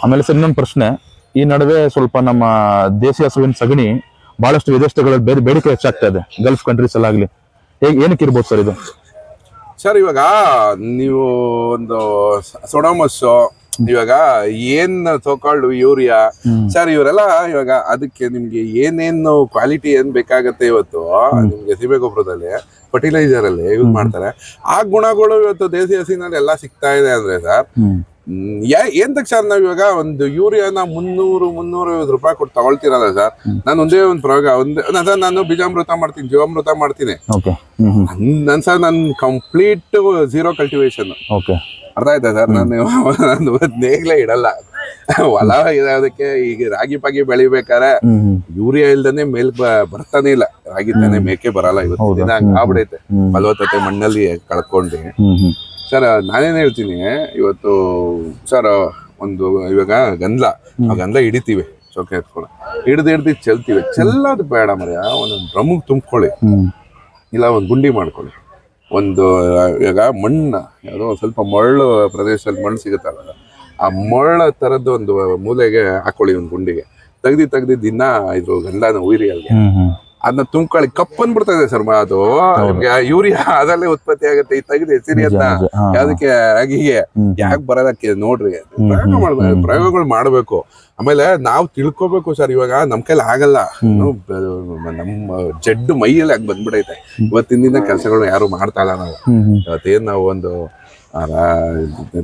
ಆಮೇಲೆ ಸರ್ ಇನ್ನೊಂದು ಪ್ರಶ್ನೆ, ಈ ನಡುವೆ ಸ್ವಲ್ಪ ನಮ್ಮ ದೇಶೀಯ ಹಸುವಿನ ಸಗಣಿ ಬಹಳಷ್ಟು ವಿದೇಶಗಳಲ್ಲಿ ಬೇಡಿಕೆ ಹೆಚ್ಚಾಗ್ತಾ ಇದೆ, ಗಲ್ಫ್ ಕಂಟ್ರೀಸ್ ಅಲ್ಲಾಗ್ಲಿ. ಏನಕ್ಕೆ ಇರ್ಬೋದು ಸರ್ ಇದು? ಸರ್ ಇವಾಗ ನೀವು ಒಂದು ಸೊಡೋಮಸ್, ಇವಾಗ ಏನ್ ಸೋಕಾಲ್ಡ್ ಯೂರಿಯಾ, ಸರ್ ಇವರೆಲ್ಲ ಇವಾಗ ಅದಕ್ಕೆ ನಿಮ್ಗೆ ಏನೇನು ಕ್ವಾಲಿಟಿ ಏನ್ ಬೇಕಾಗತ್ತೆ ಇವತ್ತು ನಿಮ್ಗೆ ಸೀಬೆ ಗೊಬ್ಬರದಲ್ಲಿ ಫರ್ಟಿಲೈಸರ್ ಅಲ್ಲಿ ಯೂಸ್ ಮಾಡ್ತಾರೆ, ಆ ಗುಣಗಳು ಇವತ್ತು ದೇಸಿ ಹಸಿನಲ್ಲಿ ಎಲ್ಲ ಸಿಗ್ತಾ ಇದೆ ಅಂದ್ರೆ ಸರ್ ಏನ್ ಸರ್ ನಾವ್ ಇವಾಗ ಒಂದು ಯೂರಿಯಾನ 300-350 ರೂಪಾಯಿ ಕೊಟ್ಟು ತಗೊಳ್ತೀರಲ್ಲ ಸರ್. ನಾನು ಒಂದೇ ಒಂದು ಪ್ರಯೋಗ ನಾನು ಬೀಜಾಮೃತ ಮಾಡ್ತೀನಿ, ಜೀವಾಮೃತ ಮಾಡ್ತೀನಿ ನನ್ ಸರ್, ನನ್ ಕಂಪ್ಲೀಟ್ ಝೀರೋ ಕಲ್ಟಿವೇಶನ್. ಅರ್ಥ ಆಯ್ತಾ ಸರ್? ನಾನು ನೇಗ್ಲೇ ಇಡಲ್ಲ ಹೊಲ ಇರೋದಕ್ಕೆ. ಈಗ ರಾಗಿ ಪಾಗಿ ಬೆಳಿಬೇಕಾರೆ ಯೂರಿಯಾ ಇಲ್ದೇನೆ ಮೇಲ್ ಬರ್ತಾನೆ ಇಲ್ಲ, ರಾಗಿ ತಾನೆ ಮೇಕೆ ಬರಲ್ಲ. ಇವತ್ತು ದಿನ ಹಂಗ ಆಗ್ಬಿಡೈತೆ, ಫಲವತ್ತತೆ ಮಣ್ಣಲ್ಲಿ ಕಳ್ಕೊಂಡು. ಸರ್ ನಾನೇನ್ ಹೇಳ್ತೀನಿ ಇವತ್ತು ಸರ್, ಒಂದು ಇವಾಗ ಗಂಧ ಹಿಡಿತೀವಿ, ಚೌಕೆ ಎತ್ಕೊಂಡು ಹಿಡ್ದು ಚೆಲ್ತೀವಿ. ಚೆಲ್ಲೋದು ಬೇಡ ಮರ್ಯ, ಒಂದೊಂದು ಡ್ರಮ್ಗೆ ತುಂಬ್ಕೊಳ್ಳಿ, ಇಲ್ಲ ಒಂದು ಗುಂಡಿ ಮಾಡ್ಕೊಳ್ಳಿ. ಒಂದು ಇವಾಗ ಮಣ್ಣು ಯಾವುದೋ ಒಂದು ಸ್ವಲ್ಪ ಮರಳು ಪ್ರದೇಶದಲ್ಲಿ ಮಣ್ಣು ಸಿಗುತ್ತಲ್ಲ, ಆ ಮರಳ ಥರದ್ದು ಒಂದು ಮೂಲೆಗೆ ಹಾಕೊಳ್ಳಿ, ಒಂದು ಗುಂಡಿಗೆ ತೆಗ್ದು ದಿನ ಇದ್ರ ಗಂಧನ ಉಯ್ರಿ ಅಲ್ಲಿಗೆ, ಅದನ್ನ ತುಂಬ್ಕೊಳ್ಳಿ. ಕಪ್ ಬಂದ್ಬಿಡ್ತದೆ ಸರ್ ಅದು ಯೂರಿಯಾ ಅದರಲ್ಲೇ ಉತ್ಪತ್ತಿ ಆಗುತ್ತೆ. ಈ ತೆಗೆದು ಹೆಸರಿ ಅಂತ ಯಾವ್ದಕ್ಕೆ ರಾಗಿಗೆ ಯಾಕೆ ಬರೋದಕ್ಕೆ ನೋಡ್ರಿ, ಪ್ರಯೋಗಗಳು ಮಾಡ್ಬೇಕು. ಆಮೇಲೆ ನಾವು ತಿಳ್ಕೊಬೇಕು ಸರ್, ಇವಾಗ ನಮ್ ಕೈಲಿ ಆಗಲ್ಲ, ನಮ್ಮ ಜಡ್ಡು ಮೈಯಲ್ಲಿ ಹಂಗ್ ಬಂದ್ಬಿಡೈತೆ. ಇವತ್ತಿನ ದಿನ ಕೆಲಸಗಳು ಯಾರು ಮಾಡ್ತಾ ಇಲ್ಲ. ಇವತ್ತೇನ್ ನಾವು ಒಂದು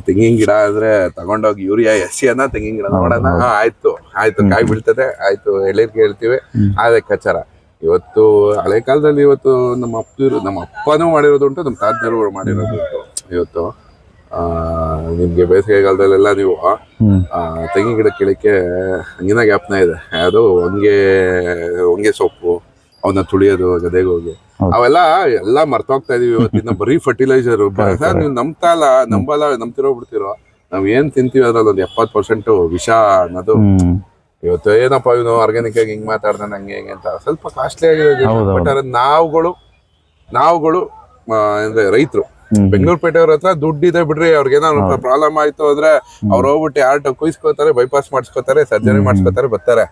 ತೆಂಗಿನ ಗಿಡ ಅಂದ್ರೆ ತಗೊಂಡೋಗಿ ಯೂರಿಯಾ ಅನ್ನ ತೆಂಗಿನ ಗಿಡ ನೋಡೋಣ, ಆಯ್ತು ಕಾಯಿ ಬೀಳ್ತದೆ, ಆಯ್ತು ಎಳೀರ್ಗೆ ಹೇಳ್ತೀವಿ, ಆ ಲೆಕ್ಕಾಚಾರ. ಇವತ್ತು ಹಳೆ ಕಾಲದಲ್ಲಿ ಇವತ್ತು ನಮ್ಮ ಅಪ್ಪನೂ ಮಾಡಿರೋದುಂಟು, ನಮ್ಮ ತಾತನವರು ಮಾಡಿರೋದುಂಟು. ಇವತ್ತು ನಿಮ್ಗೆ ಬೇಸಿಗೆಗಾಲದಲ್ಲೆಲ್ಲ ನೀವು ತೆಂಗಿನ ಗಿಡ ಕೀಳಕ್ಕೆ ಹಂಗಿನ ಜ್ಞಾಪನ ಇದೆ, ಅದು ಹೊಂಗೆ ಸೊಪ್ಪು ಅವನ್ನ ತುಳಿಯೋದು ಗದೆಗೆ ಹೋಗಿ, ಅವೆಲ್ಲ ಮರ್ತೋಗ್ತಾ ಇದೀವಿ. ಇವತ್ತಿನ ಬರೀ ಫರ್ಟಿಲೈಸರ್. ನೀವು ನಂಬ್ತಿರೋ ಬಿಡ್ತಿರೋ, ನಾವ್ ಏನ್ ತಿಂತೀವಿ ಅದ್ರಲ್ಲಿ ಒಂದು 70% ವಿಷ ಅನ್ನೋದು. ಇವತ್ತು ಏನಪ್ಪ ಇವನು ಆರ್ಗ್ಯಾನಿಕ್ ಆಗಿ ಹಿಂಗ್ ಮಾತಾಡ್ತಾನೆ ಹಂಗೆ ಹಿಂಗೆ ಅಂತ ಸ್ವಲ್ಪ ಕಾಸ್ಟ್ಲಿ ಆಗಿದೆ. ಬಟ್ ನಾವುಗಳು ಅಂದ್ರೆ ರೈತರು ಬೆಂಗಳೂರು ಪೇಟೆಯವ್ರ ಹತ್ರ ದುಡ್ಡಿದೆ ಬಿಡ್ರಿ, ಅವ್ರಿಗೇನೋ ಪ್ರಾಬ್ಲಮ್ ಆಯ್ತು ಅಂದ್ರೆ ಅವ್ರು ಹೋಗ್ಬಿಟ್ಟು ಯಾರ್ಟ ಕುಯ್ಸ್ಕೋತಾರೆ, ಬೈಪಾಸ್ ಮಾಡಿಸ್ಕೋತಾರೆ, ಸರ್ಜರಿ ಮಾಡಿಸ್ಕೋತಾರೆ, ಬರ್ತಾರೆ.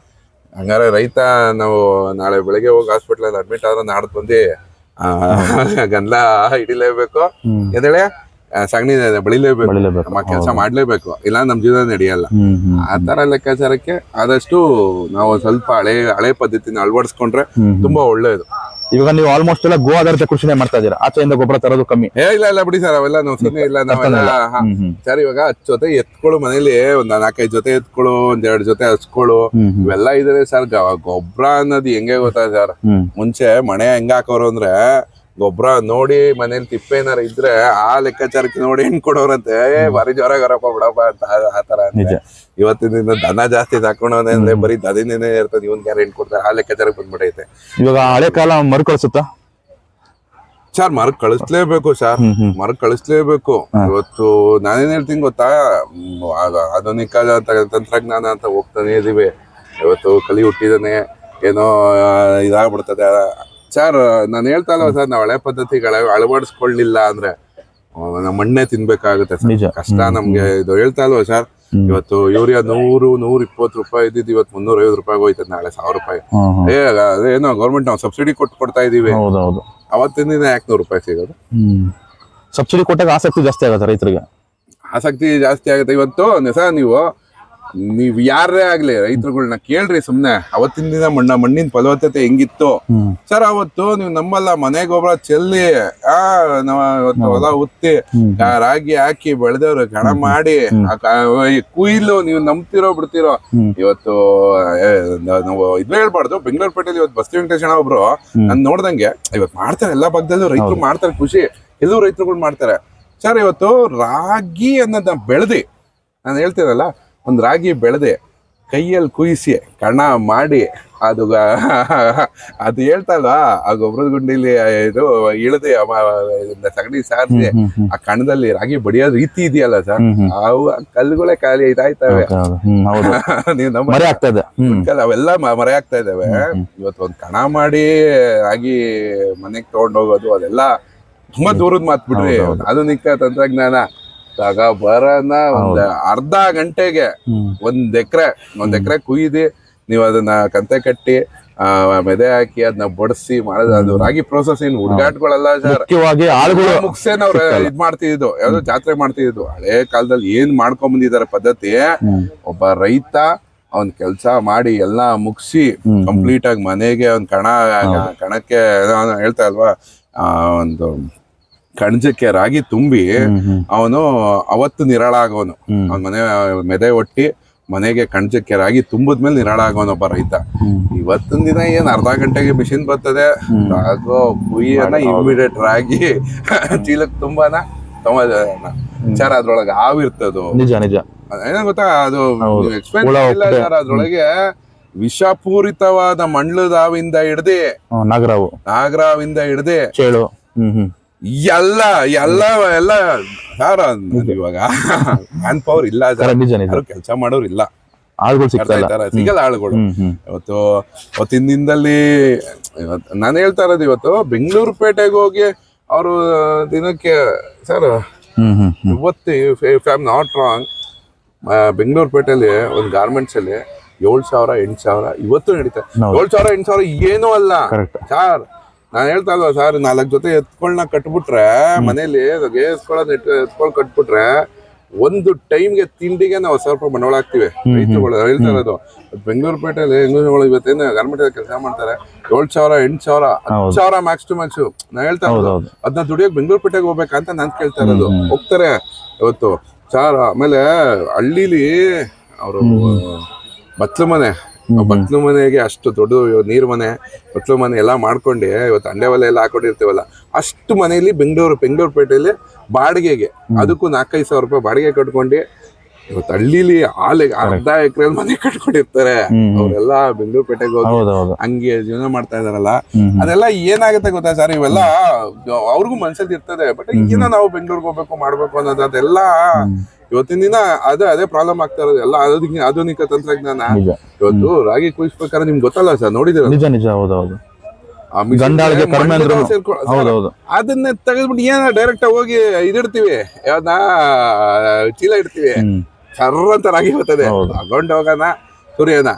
ಹಂಗಾರೆ ರೈತ ನಾವು ನಾಳೆ ಬೆಳಗ್ಗೆ ಹೋಗಿ ಹಾಸ್ಪಿಟ್ಲಲ್ಲಿ ಅಡ್ಮಿಟ್ ಆದ್ರೆ ನಾಡ್ದು ಬಂದು ಗಂಧ ಹಿಡಿಲೇಬೇಕು, ಎದಳೆ ಸಗಣಿ ಬೆಳಿಲೇಬೇಕು, ಕೆಲಸ ಮಾಡ್ಲೇಬೇಕು, ಇಲ್ಲ ನಮ್ ಜೀವನ ನಡೆಯಲ್ಲ. ಆ ತರ ಲೆಕ್ಕಾಚಾರಕ್ಕೆ ಆದಷ್ಟು ನಾವು ಸ್ವಲ್ಪ ಹಳೆ ಪದ್ಧತಿನ ಅಳವಡಿಸ್ಕೊಂಡ್ರೆ ತುಂಬಾ ಒಳ್ಳೇದು. ಇವಾಗ ನೀವು ಆಲ್ಮೋಸ್ಟ್ ಎಲ್ಲ ಗೋ ಆಧಾರಿತ ಕೃಷಿನೇ ಮಾಡ್ತಾ ಇದೀರಾ, ಆಚೆಯಿಂದ ಗೊಬ್ಬರ ತರೋದು ಕಮ್ಮಿ? ಇಲ್ಲ ಬಿಡಿ ಸರ್, ಅವೆಲ್ಲ ನಾವು ಸುಮ್ಮನೆ ಇಲ್ಲ. ನಾವೆಲ್ಲ ಸರ್ ಇವಾಗ 10 ಜೊತೆ ಎತ್ಕೊಳ್ಳು ಮನೇಲಿ, ಒಂದ್ 4-5 ಜೊತೆ ಎತ್ಕೊಳ್ಳು, 1-2 ಜೊತೆ ಹಚ್ಕೊಳ್ಳು, ಇವೆಲ್ಲ ಇದ್ರೆ ಸರ್. ಗೊಬ್ಬರ ಅನ್ನೋದು ಹೆಂಗೆ ಗೊತ್ತಾ ಸರ್, ಮುಂಚೆ ಮನೆ ಹೆಂಗ ಹಾಕೋರು ಅಂದ್ರೆ ಗೊಬ್ಬರ ನೋಡಿ ಮನೇಲಿ ತಿಪ್ಪೆ ಏನಾರ ಇದ್ರೆ ಆ ಲೆಕ್ಕಾಚಾರಕ್ಕೆ ನೋಡಿ ಹೆಣ್ ಕೊಡೋರಂತೆ, ಬರೀ ಜ್ವರಗರಪ್ಪ ಬಿಡಪ್ಪ ಅಂತ ಆತರ. ಇವತ್ತಿನ ದನ ಜಾಸ್ತಿ ಸಾಕೊಂಡವನೇ ಅಂದ್ರೆ ಬರೀ ದನಿನೇ ಇರ್ತದೆ, ಇವನ್ ಯಾರು ಹೆಣ್ ಕೊಡ್ತಾರೆ, ಆ ಲೆಕ್ಕಾಚಾರಕ್ಕೆ ಬಂದ್ಬಿಡೈತೆ. ಇವಾಗ ಹಳೆ ಕಾಲ ಮರುಕಳಿಸುತ್ತಾ ಸರ್? ಕಳಿಸ್ಲೇಬೇಕು ಸರ್, ಕಳಿಸ್ಲೇಬೇಕು. ಇವತ್ತು ನಾನೇನ್ ಹೇಳ್ತೀನಿ ಗೊತ್ತಾ, ಆಧುನಿಕ ತಂತ್ರಜ್ಞಾನ ಅಂತ ಹೋಗ್ತಾನೆ ಇದೀವಿ. ಇವತ್ತು ಕಲಿ ಹುಟ್ಟಿದಾನೆ ಏನೋ ಇದಾಗ್ಬಿಡ್ತದೆ ಸರ್. ನಾನು ಹೇಳ್ತಾ ಇಲ್ವ ಸರ್, ನಾವು ಹಳೆ ಪದ್ಧತಿಗಳ ಅಳವಡಿಸ್ಕೊಳ್ಳಿಲ್ಲ ಅಂದ್ರೆ ನಮ್ಮ ಮಣ್ಣೆ ತಿನ್ಬೇಕಾಗುತ್ತೆ ಸರ್, ಕಷ್ಟ ನಮ್ಗೆ. ಇದು ಹೇಳ್ತಾ ಇಲ್ವ ಸರ್, ಇವತ್ತು ಯೂರಿಯಾ 100-120 ರೂಪಾಯಿ ಇದ್ದಿದ್ದು ಇವತ್ತು 350 ರೂಪಾಯಿ ಹೋಯ್ತದೆ, ನಾಳೆ 1000 ರೂಪಾಯಿ. ಅದೇನೋ ಗೌರ್ಮೆಂಟ್ ನಾವು ಸಬ್ಸಿಡಿ ಕೊಡ್ತಾ ಇದೀವಿ. ಅವತ್ತಿನ ದಿನ ಯಾಕೆ 100 ರೂಪಾಯಿ ಸಿಗೋದು? ಸಬ್ಸಿಡಿ ಕೊಟ್ಟಾಗ ಆಸಕ್ತಿ ಜಾಸ್ತಿ ಆಗುತ್ತೆ ರೈತರಿಗೆ, ಆಸಕ್ತಿ ಜಾಸ್ತಿ ಆಗುತ್ತೆ. ಇವತ್ತು ಸರ್ ನೀವ್ ಯಾರೇ ಆಗ್ಲಿ ರೈತರುಗಳನ್ನ ಕೇಳ್ರಿ ಸುಮ್ನೆ, ಅವತ್ತಿನ ದಿನ ಮಣ್ಣಿನ ಫಲವತ್ತತೆ ಹೆಂಗಿತ್ತು ಸರ್. ಅವತ್ತು ನೀವು ನಮ್ಮಲ್ಲ, ಮನೆ ಗೊಬ್ಬರ ಚೆಲ್ಲಿ ಇವತ್ತು ಹೊಲ ಉತ್ತಿ ರಾಗಿ ಹಾಕಿ ಬೆಳೆದವ್ರು ಗಣ ಮಾಡಿ ಕುಯ್ಲು, ನೀವು ನಂಬ್ತಿರೋ ಬಿಡ್ತಿರೋ. ಇವತ್ತು ನಾವು ಇದ್ ಹೇಳ್ಬಾರ್ದು, ಬೆಂಗಳೂರು ಪೇಟೆಯಲ್ಲಿ ಇವತ್ತು ಬಸ್ತಿ ವೆಂಕಟೇಶಣ್ಣ ಒಬ್ರು ನಾನ್ ನೋಡ್ದಂಗೆ ಇವತ್ತು ಮಾಡ್ತಾರೆ, ಎಲ್ಲಾ ಭಾಗದಲ್ಲೂ ರೈತರು ಮಾಡ್ತಾರೆ, ಖುಷಿ, ಎಲ್ಲೂ ರೈತರುಗಳು ಮಾಡ್ತಾರೆ ಸರ್. ಇವತ್ತು ರಾಗಿ ಅನ್ನೋದನ್ನ ಬೆಳೆದಿ, ನಾನು ಹೇಳ್ತೀನಲ್ಲ, ಒಂದು ರಾಗಿ ಬೆಳೆದೆ ಕೈಯಲ್ಲಿ ಕುಯಿಸಿ ಕಣ ಮಾಡಿ ಅದು ಹೇಳ್ತಲ್ವಾ, ಆ ಗೊಬ್ಬರದ ಗುಂಡಿಲಿ ಇದು ಇಳದೆ ಸಗಣಿ ಸಾರಿಸಿ ಆ ಕಣದಲ್ಲಿ ರಾಗಿ ಬಡಿಯೋ ರೀತಿ ಇದೆಯಲ್ಲ ಸರ್, ಅವು ಕಲ್ಲುಗಳೇ ಖಾಲಿ ಇದಾಯ್ತವೆ. ನೀವು ಅವೆಲ್ಲ ಮರೆ ಆಗ್ತಾ ಇದಾವೆ. ಇವತ್ತು ಒಂದು ಕಣ ಮಾಡಿ ರಾಗಿ ಮನೆಗೆ ತಗೊಂಡೋಗೋದು ಅದೆಲ್ಲ ತುಂಬಾ ದೂರದ ಮಾತು ಬಿಡ್ರಿ. ಆಧುನಿಕ ತಂತ್ರಜ್ಞಾನ ಬರನ ಒಂದ್ ಅರ್ಧ ಗಂಟೆಗೆ ಒಂದ್ ಎಕರೆ ಕುಯ್ದು ನೀವು ಅದನ್ನ ಕಂತೆ ಕಟ್ಟಿ ಮೆದೆ ಹಾಕಿ ಅದನ್ನ ಬಡಿಸಿ ಮಾಡೋದು. ಅದು ರಾಗಿ ಪ್ರೋಸೆಸ್ ಏನು ಹುಡುಗಾಟ್ಗಳಲ್ಲ ಸರ್. ಮುಖ್ಯವಾಗಿ ಆಳುಗಳು ಮುಗ್ಸೇನ್ ಅವ್ರ ಇದ್ ಮಾಡ್ತಿದ್ದು ಯಾವ್ದೋ ಜಾತ್ರೆ ಮಾಡ್ತಿದ್ದು. ಹಳೆ ಕಾಲದಲ್ಲಿ ಏನ್ ಮಾಡ್ಕೊಂಡ್ ಬಂದಿದಾರೆ ಪದ್ಧತಿ, ಒಬ್ಬ ರೈತ ಅವ್ನ್ ಕೆಲ್ಸ ಮಾಡಿ ಎಲ್ಲಾ ಮುಗಿಸಿ ಕಂಪ್ಲೀಟ್ ಆಗಿ ಮನೆಗೆ ಒಂದ್ ಕಣಕ್ಕೆ ಹೇಳ್ತಾ ಅಲ್ವಾ, ಒಂದು ಕಣಜಕ್ಕೆ ರಾಗಿ ತುಂಬಿ ಅವನು ಅವತ್ತು ನಿರಾಳ ಆಗೋನು. ಅವನ್ ಮನೆ ಮೆದೆ ಒಟ್ಟಿ ಮನೆಗೆ ಕಣಜಕ್ಕೆ ರಾಗಿ ತುಂಬಿದ್ಮೇಲೆ ನಿರಾಳ ಆಗೋನೊಬ್ಬ ರೈತ. ಇವತ್ತಿನ ದಿನ ಏನ್ ಅರ್ಧ ಗಂಟೆಗೆ ಮಿಷಿನ್ ಬರ್ತದೆ, ಆಗೋ ಕುಯ್ಯನ ಇಮಿಡಿಯೇಟ್ ರಾಗಿ ಚೀಲಕ್ ತುಂಬಾನ ಸರ್. ಅದ್ರೊಳಗೆ ಹಾವಿರ್ತದು. ನಿಜ ನಿಜ. ಏನ ಗೊತ್ತಾ, ಅದು ಎಕ್ಸ್ಪೆನ್ಸಿವ್ ಇಲ್ಲ ಸರ್. ಅದ್ರೊಳಗೆ ವಿಷಪೂರಿತವಾದ ಮಂಡ್ಲದಾವಿಂದ ಹಿಡ್ದೆ ನಾಗರಾವಿಂದ ಹಿಡ್ದೆ ಚೇಳು ಎಲ್ಲ ಸರ್. ಇವಾಗ ಮ್ಯಾನ್ ಪವರ್ ಇಲ್ಲ, ಕೆಲಸ ಮಾಡೋರು ಇಲ್ಲ, ಆಳುಗಳು ಸಿಗಲ್ಲ ಆಳುಗಳು. ಅವತ್ತಿನ ದಿನದಲ್ಲಿ ನಾನು ಹೇಳ್ತಾ ಇರೋದು, ಇವತ್ತು ಬೆಂಗಳೂರು ಪೇಟೆಗೆ ಹೋಗಿ ಅವರು ದಿನಕ್ಕೆ ಸರ್ ಇವತ್ತು if I am not wrong, Bengaluru ಪೇಟೆಯಲ್ಲಿ ಒಂದು ಗಾರ್ಮೆಂಟ್ಸ್ ಅಲ್ಲಿ 7,000 8,000 ಇವತ್ತು ನಡೀತಾರೆ. 7,000 8,000 ಏನೂ ಅಲ್ಲ ಸರ್. ನಾನು ಹೇಳ್ತಾ ಇಲ್ವಾ ಸರ್, 4 ಜೊತೆ ಎತ್ಕೊಳ್ನ ಕಟ್ಬಿಟ್ರೆ ಮನೇಲಿ ಎತ್ಕೊಳ್ ಕಟ್ಬಿಟ್ರೆ ಒಂದು ಟೈಮ್ಗೆ ತಿಂಡಿಗೆ ನಾವು 1,000 ರೂಪಾಯಿ ಬಂಡವಾಳ ಹಾಕ್ತಿವಿ ರೈತರುಗಳು. ಹೇಳ್ತಾ ಇರೋದು ಬೆಂಗಳೂರು ಪೇಟೆಯಲ್ಲಿ ಹೆಂಗಗಳು ಇವತ್ತೇನು ಗಾರ್ಮೆಂಟ್ ಕೆಲಸ ಮಾಡ್ತಾರೆ, 7,000 8,000 10,000 ಮ್ಯಾಕ್ಸ್ ಟು ಮ್ಯಾಕ್ಸ್. ನಾನು ಹೇಳ್ತಾ ಇರೋದು ಅದನ್ನ ದುಡಿಯೋಕೆ ಬೆಂಗಳೂರು ಪೇಟೆಗೆ ಹೋಗ್ಬೇಕಂತ ನಾನು ಕೇಳ್ತಾ ಇರೋದು. ಹೋಗ್ತಾರೆ ಇವತ್ತು ಸರ್. ಆಮೇಲೆ ಹಳ್ಳಿಲಿ ಅವರು ಬತ್ಲು ಮನೆಗೆ ಅಷ್ಟು ದೊಡ್ಡ ನೀರ್ ಮನೆ, ಬತ್ಲು ಮನೆ ಎಲ್ಲ ಮಾಡ್ಕೊಂಡು ಇವತ್ತು ಅಂಡೆ ಒಲೆ ಎಲ್ಲ ಹಾಕೊಂಡಿರ್ತೀವಲ್ಲ, ಅಷ್ಟು ಮನೆಯಲ್ಲಿ ಬೆಂಗಳೂರು ಪೇಟೆಯಲ್ಲಿ ಬಾಡಿಗೆಗೆ ಅದಕ್ಕೂ 4-5 ಸಾವಿರ ರೂಪಾಯಿ ಬಾಡಿಗೆ ಕಟ್ಕೊಂಡು ಇವತ್ತು ಹಳ್ಳಿಲಿ ಅರ್ಧ ಎಕರೆ ಮನೆ ಕಟ್ಕೊಂಡಿರ್ತಾರೆ. ಅವರೆಲ್ಲ ಬೆಂಗಳೂರು ಪೇಟೆಗೆ ಹೋಗಿ ಹಂಗೆ ಜೀವನ ಮಾಡ್ತಾ ಇದಾರಲ್ಲ. ಅದೆಲ್ಲ ಏನಾಗುತ್ತೆ ಗೊತ್ತಾ ಸರ್, ಇವೆಲ್ಲ ಅವ್ರಿಗೂ ಮನ್ಸಲ್ಲಿ ಇರ್ತದೆ. ಬಟ್ ಏನೋ ನಾವು ಬೆಂಗಳೂರಿಗೆ ಹೋಗ್ಬೇಕು ಮಾಡ್ಬೇಕು ಅನ್ನೋದು ಅದೆಲ್ಲ ಇವತ್ತಿನ ದಿನ ಅದೇ ಪ್ರಾಬ್ಲಮ್ ಆಗ್ತಾ ಇರೋದು. ಎಲ್ಲ ಆಧುನಿಕ ತಂತ್ರಜ್ಞಾನ. ಇವತ್ತು ರಾಗಿ ಕುಯ್ಸ್ಬೇಕಾದ್ರೆ ನಿಮ್ಗೆ ಗೊತ್ತಲ್ಲ ಸರ್, ನೋಡಿದಿರ ಅದನ್ನ ತೆಗೆದ್ಬಿಟ್ಟು ಏನ ಡೈರೆಕ್ಟ್ ಹೋಗಿ ಇದಿಡ್ತೀವಿ, ಯಾವ್ದ ಚೀಲ ಇಡ್ತೀವಿ, ಸರ್ರ ಅಂತ ರಾಗಿ ಬರ್ತದೆ, ತಗೊಂಡ್ ಹೋಗೋಣ ಸೂರ್ಯನ.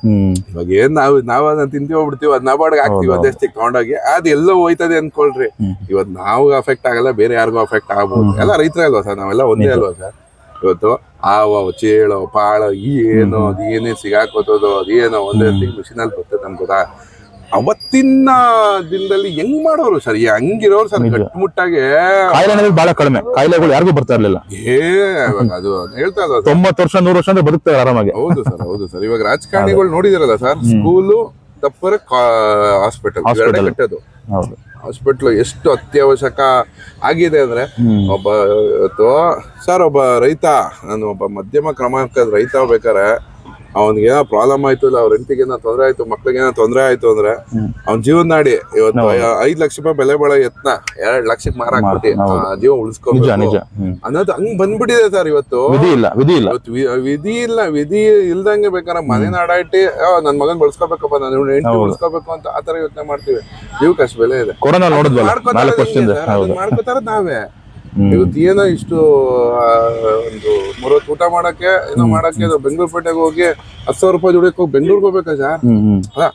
ಇವಾಗ ಏನ್ ನಾವ್ ಅದನ್ನ ತಿಂತೀವಿ ಹೋಗ್ಬಿಡ್ತೀವಿ, ಅದ್ ನಾಬಾಡ್ಗೆ ಹಾಕ್ತಿವಿ, ಅದೆಷ್ಟಕ್ಕೆ ತಗೊಂಡೋಗಿ ಅದ್ ಎಲ್ಲೋ ಹೋಯ್ತದೆ ಅನ್ಕೊಳ್ರಿ. ಇವತ್ ನಾವು ಅಫೆಕ್ಟ್ ಆಗಲ್ಲ, ಬೇರೆ ಯಾರಿಗೂ ಅಫೆಕ್ಟ್ ಆಗ್ಬೋದು. ಎಲ್ಲ ರೈತರೇ ಅಲ್ವಾ ಸರ್, ನಾವೆಲ್ಲ ಒಂದೇ ಅಲ್ವಾ ಸರ್. ಇವತ್ತು ಚೇಳೋ ಪಾಳೋ ಏನೋ ಅದೇನೇ ಸಿಗಾಕೋತದೋ ಅದೇನೋ ಒಂದೇ ಮಿಷಿನ್ ಅಲ್ಲಿ ಬರ್ತದೆ ಅನ್ಕೋತಾ. ಅವತ್ತಿನ ದಿನದಲ್ಲಿ ಹೆಂಗ್ ಮಾಡೋರು ಸರ್, ಹಂಗಿರೋರು ಸರ್ ಗಟ್ಟಿಮುಟ್ಟಾಗೆ. ಬಹಳ ಕಡಿಮೆ ಕಾಯಿಲೆಗಳು ಯಾರಿಗೂ ಬರ್ತಾ ಇರ್ಲಿಲ್ಲ. ಅದು ಹೇಳ್ತಾ ಇದ್ದ 90 ವರ್ಷ 100 ವರ್ಷ ಅಂದ್ರೆ ಬದುಕ್ತಾರೆ ಆರಾಮಾಗಿ. ಹೌದು ಸರ್. ಇವಾಗ ರಾಜಕಾರಣಿಗಳು ನೋಡಿದಿರಲ್ಲ ಸರ್, ಸ್ಕೂಲು ತಪ್ಪರೆ ಹಾಸ್ಪಿಟಲ್ ಕಟ್ಟೋದು. ಹಾಸ್ಪಿಟ್ಲ್ ಎಷ್ಟು ಅತ್ಯವಶ್ಯಕ ಆಗಿದೆ ಅಂದ್ರೆ, ಒಬ್ಬ ರೈತ, ನಾನು ಒಬ್ಬ ಮಧ್ಯಮ ಕ್ರಮಾಂಕದ ರೈತ ಬೇಕಾರೆ ಅವನಿಗೆ ಏನೋ ಪ್ರಾಬ್ಲಮ್ ಆಯ್ತು, ಇಲ್ಲ ಅವ್ರ ಹೆಂಡತಿಗೆ ಏನೋ ತೊಂದರೆ ಆಯ್ತು, ಮಕ್ಳಿಗೆ ಏನೋ ತೊಂದರೆ ಆಯ್ತು ಅಂದ್ರೆ ಅವ್ನ ಜೀವನ ನಾಡಿ ಇವತ್ತು 5 ಲಕ್ಷ ರೂಪಾಯಿ ಬೆಲೆ ಬಾಳೋ ಎತ್ನ 2 ಲಕ್ಷಕ್ಕೆ ಮಾರಾಕ್ಬಿಟ್ಟು ಜೀವ ಉಳಿಸ್ಕೋಬೇಕು ಅನ್ನೋದು ಹಂಗ್ ಬಂದ್ಬಿಟ್ಟಿದೆ ಸರ್. ಇವತ್ತು ವಿಧಿ ಇಲ್ದಂಗೆ ಬೇಕಾದ್ರೆ ಮನೆ ನಾಡಾಯ್ತಿ ನನ್ ಮಗನ್ ಬಳಸ್ಕೋಬೇಕಪ್ಪ, ನಾನು ಹೆಂಡತಿ ಬಳಸ್ಕೋಬೇಕು ಅಂತ ಆತರ ಯೋಚನೆ ಮಾಡ್ತೀವಿ. ಜೀವಕ್ಕೆ ಅಷ್ಟು ಬೆಲೆ ಇದೆ. ಮಾಡ್ಕೋತಾರ ನಾವೇ. ಇವತ್ತು ಏನೋ ಇಷ್ಟು ಒಂದು 3 ಊಟ ಮಾಡಕ್ಕೆ ಏನೋ ಮಾಡಕ್ಕೆ ಬೆಂಗಳೂರು ಪೇಟೆಗೆ ಹೋಗಿ 10,000 ರೂಪಾಯಿ ದುಡಿಯಕ್ಕೆ ಹೋಗಿ ಬೆಂಗಳೂರಿಗೆ ಹೋಗ್ಬೇಕಾ ಸರ್? ಅಲ್ಲ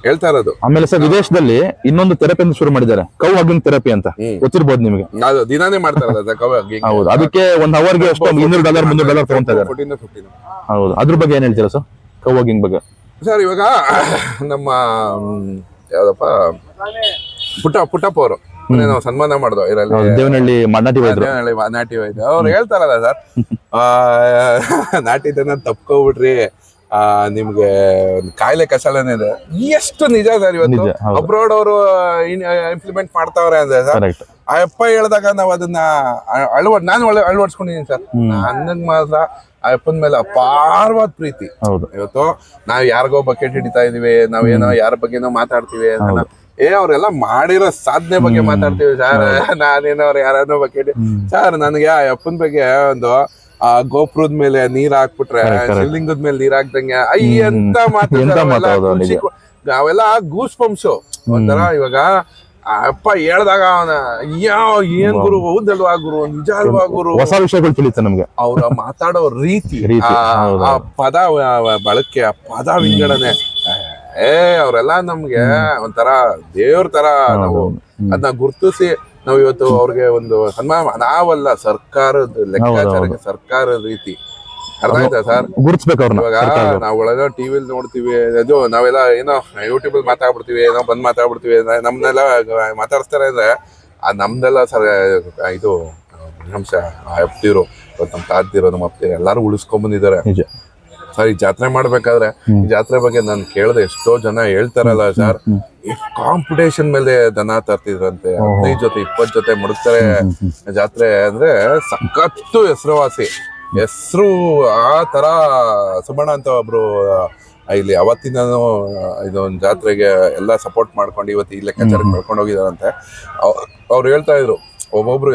ಹೇಳ್ತಾ ಇರೋದು. ಆಮೇಲೆ ಸರ್ ವಿದೇಶದಲ್ಲಿ ಇನ್ನೊಂದು ಥೆರಪಿ ಅಂತ ಶುರು ಮಾಡಿದ್ದಾರೆ, ಕೌ ಹಗ್ಗಿಂಗ್ ಥೆರಪಿ ಅಂತ. ಗೊತ್ತಿರ್ಬೋದು ನಿಮಗೆ. ಅದು ದಿನಾನೇ ಮಾಡ್ತಾರಲ್ಲ ಕೌ ಹಗ್ಗಿಂಗ್. ಹೌದು, ಅದಕ್ಕೆ ಒಂದು ಅವರ್ಗೆ ಎಷ್ಟು $200 $300 ತಗೊಂತಾ ಇದ್ದಾರೆ. 14 ಹೌದು, ಅದ್ರ ಬಗ್ಗೆ ಏನ್ ಹೇಳ್ತೀರಾ ಸರ್, ಕೌ ಹಗ್ಗಿಂಗ್ ಬಗ್ಗೆ? ಸರ್ ಇವಾಗ ನಮ್ಮ ಯಾವ್ದಪ್ಪ ಪುಟ್ಟಪ್ಪ ಅವರು ನಾವು ಸನ್ಮಾನ ಮಾಡ್ದೋ ದೇವನಹಳ್ಳಿ ನಾಟಿ ವೈದ್ಯ ಅವ್ರು ಹೇಳ್ತಾರಲ್ಲ ಸರ್, ನಾಟಿ ದನ ತಪ್ಕೊಬಿಟ್ರಿ ನಿಮ್ಗೆ ಕಾಯಿಲೆ ಕಸಾಲನೇ ಇದೆ. ಎಷ್ಟು ನಿಜ ಸರ್. ಇವತ್ತು ಅಬ್ರೋಡ್ ಅವರು ಇಂಪ್ಲಿಮೆಂಟ್ ಮಾಡ್ತಾವ್ರೆ ಅಂದ್ರೆ ಸರ್, ಆ ಅಪ್ಪ ಹೇಳ್ದಾಗ ನಾವ್ ಅದನ್ನ ನಾನು ಅಳವಡಿಸ್ಕೊಂಡಿದೀನಿ ಸರ್. ನನಗ್ ಮಾತ್ರ ಆ ಅಪ್ಪನ ಮೇಲೆ ಅಪಾರವಾದ ಪ್ರೀತಿ. ಇವತ್ತು ನಾವ್ ಯಾರಿಗೋ ಬಕೆಟ್ ಹಿಡಿತಾ ಇದೀವಿ, ನಾವೇನೋ ಯಾರ ಬಗ್ಗೆನೋ ಮಾತಾಡ್ತೀವಿ, ಅವ್ರೆಲ್ಲ ಮಾಡಿರೋ ಸಾಧನೆ ಬಗ್ಗೆ ಮಾತಾಡ್ತೀವಿ ಸರ್. ನಾನೇನೋ ಅವ್ರು ಯಾರನ್ನೋ ಬಕೆಟ್ ಸರ್, ನನಗೆ ಆ ಅಪ್ಪನ ಬಗ್ಗೆ ಒಂದು ಗೋಪುರದ ಮೇಲೆ ನೀರ್ ಹಾಕ್ಬಿಟ್ರೆ, ಶಿವಲಿಂಗದ ಮೇಲೆ ನೀರ್ ಹಾಕ್ದಂಗೆ ಎಂತ ಮಾತಾಡ ಅವೆಲ್ಲ ಗೂಸ್ ಪಂಪ್ಸು ಒಂಥರ. ಇವಾಗ ಅಪ್ಪ ಹೇಳ್ದಾಗ ಅವನ ಏನ್ ಗುರು, ಹೌದಲ್ವಾ ಗುರು, ನಿಜ ಅಲ್ವಾ ಗುರು, ಹೊಸ ವಿಷಯಗಳು ತಿಳಿಯುತ್ತೆ ನಮ್ಗೆ. ಅವ್ರ ಮಾತಾಡೋ ರೀತಿ, ಹೌದು. ಆ ಪದ ಬಳಕೆ, ಆ ಪದ ವಿಂಗಡಣೆ, ಅವರೆಲ್ಲ ನಮ್ಗೆ ಒಂಥರ ದೇವ್ರ ತರ. ನಾವು ಅದನ್ನ ಗುರ್ತಿಸಿ ನಾವು ಇವತ್ತು ಅವ್ರಿಗೆ ಒಂದು ಸನ್ಮಾನ, ನಾವಲ್ಲ, ಸರ್ಕಾರದ ಲೆಕ್ಕಾಚಾರಕ್ಕೆ, ಸರ್ಕಾರದ ರೀತಿ. ಅರ್ಥ ಆಯ್ತಾ ಸರ್? ಗುರುತಿಸ್ಬೇಕು ಅವ್ರನ್ನ. ಇವಾಗ ನಾವು ಒಳಗ ಟಿವಿಲಿ ನೋಡ್ತೀವಿ, ಅದು ನಾವೆಲ್ಲ ಏನೋ ಯೂಟ್ಯೂಬ್ ಅಲ್ಲಿ ಮಾತಾಡ್ಬಿಡ್ತೀವಿ, ಏನೋ ಬಂದ್ ಮಾತಾಡ್ಬಿಡ್ತೀವಿ, ನಮ್ನೆಲ್ಲ ಮಾತಾಡಿಸ್ತಾರೆ ಅಂದ್ರೆ ಅದ್ ನಮ್ದೆಲ್ಲ ಸರ್. ಇದು ಅಂಶ ಅಪ್ತಿರು, ನಮ್ಮ ತಾತಿರೋ, ನಮ್ಮ ಅಪ್ತಿರು ಎಲ್ಲಾರು ಉಳಿಸ್ಕೊಂಡ್ ಬಂದಿದ್ದಾರೆ ಸರ್. ಈ ಜಾತ್ರೆ ಮಾಡ್ಬೇಕಾದ್ರೆ ಈ ಜಾತ್ರೆ ಬಗ್ಗೆ ನಾನು ಕೇಳ್ದೆ, ಎಷ್ಟೋ ಜನ ಹೇಳ್ತಾರಲ್ಲ ಸರ್, ಕಾಂಪಿಟೇಷನ್ ಮೇಲೆ ದನ ತರ್ತಿದ್ರಂತೆ, 15 ಜೊತೆ 20 ಜೊತೆ ಮಡಗ್ತಾರೆ. ಜಾತ್ರೆ ಅಂದ್ರೆ ಸಖತ್ತು ಹೆಸರುವಾಸಿ, ಹೆಸರು ಆ ತರ. ಸುಬ್ಬಣ್ಣ ಅಂತ ಒಬ್ರು ಇಲ್ಲಿ ಅವತ್ತಿಂದನೂ ಇದೊಂದು ಜಾತ್ರೆಗೆ ಎಲ್ಲ ಸಪೋರ್ಟ್ ಮಾಡ್ಕೊಂಡು ಇವತ್ತು ಈ ಲೆಕ್ಕಾಚಾರಕ್ಕೆ ಕರ್ಕೊಂಡು ಹೋಗಿದಾರಂತೆ. ಅವ್ರು ಹೇಳ್ತಾ ಇದ್ರು, ಒಬ್ಬೊಬ್ರು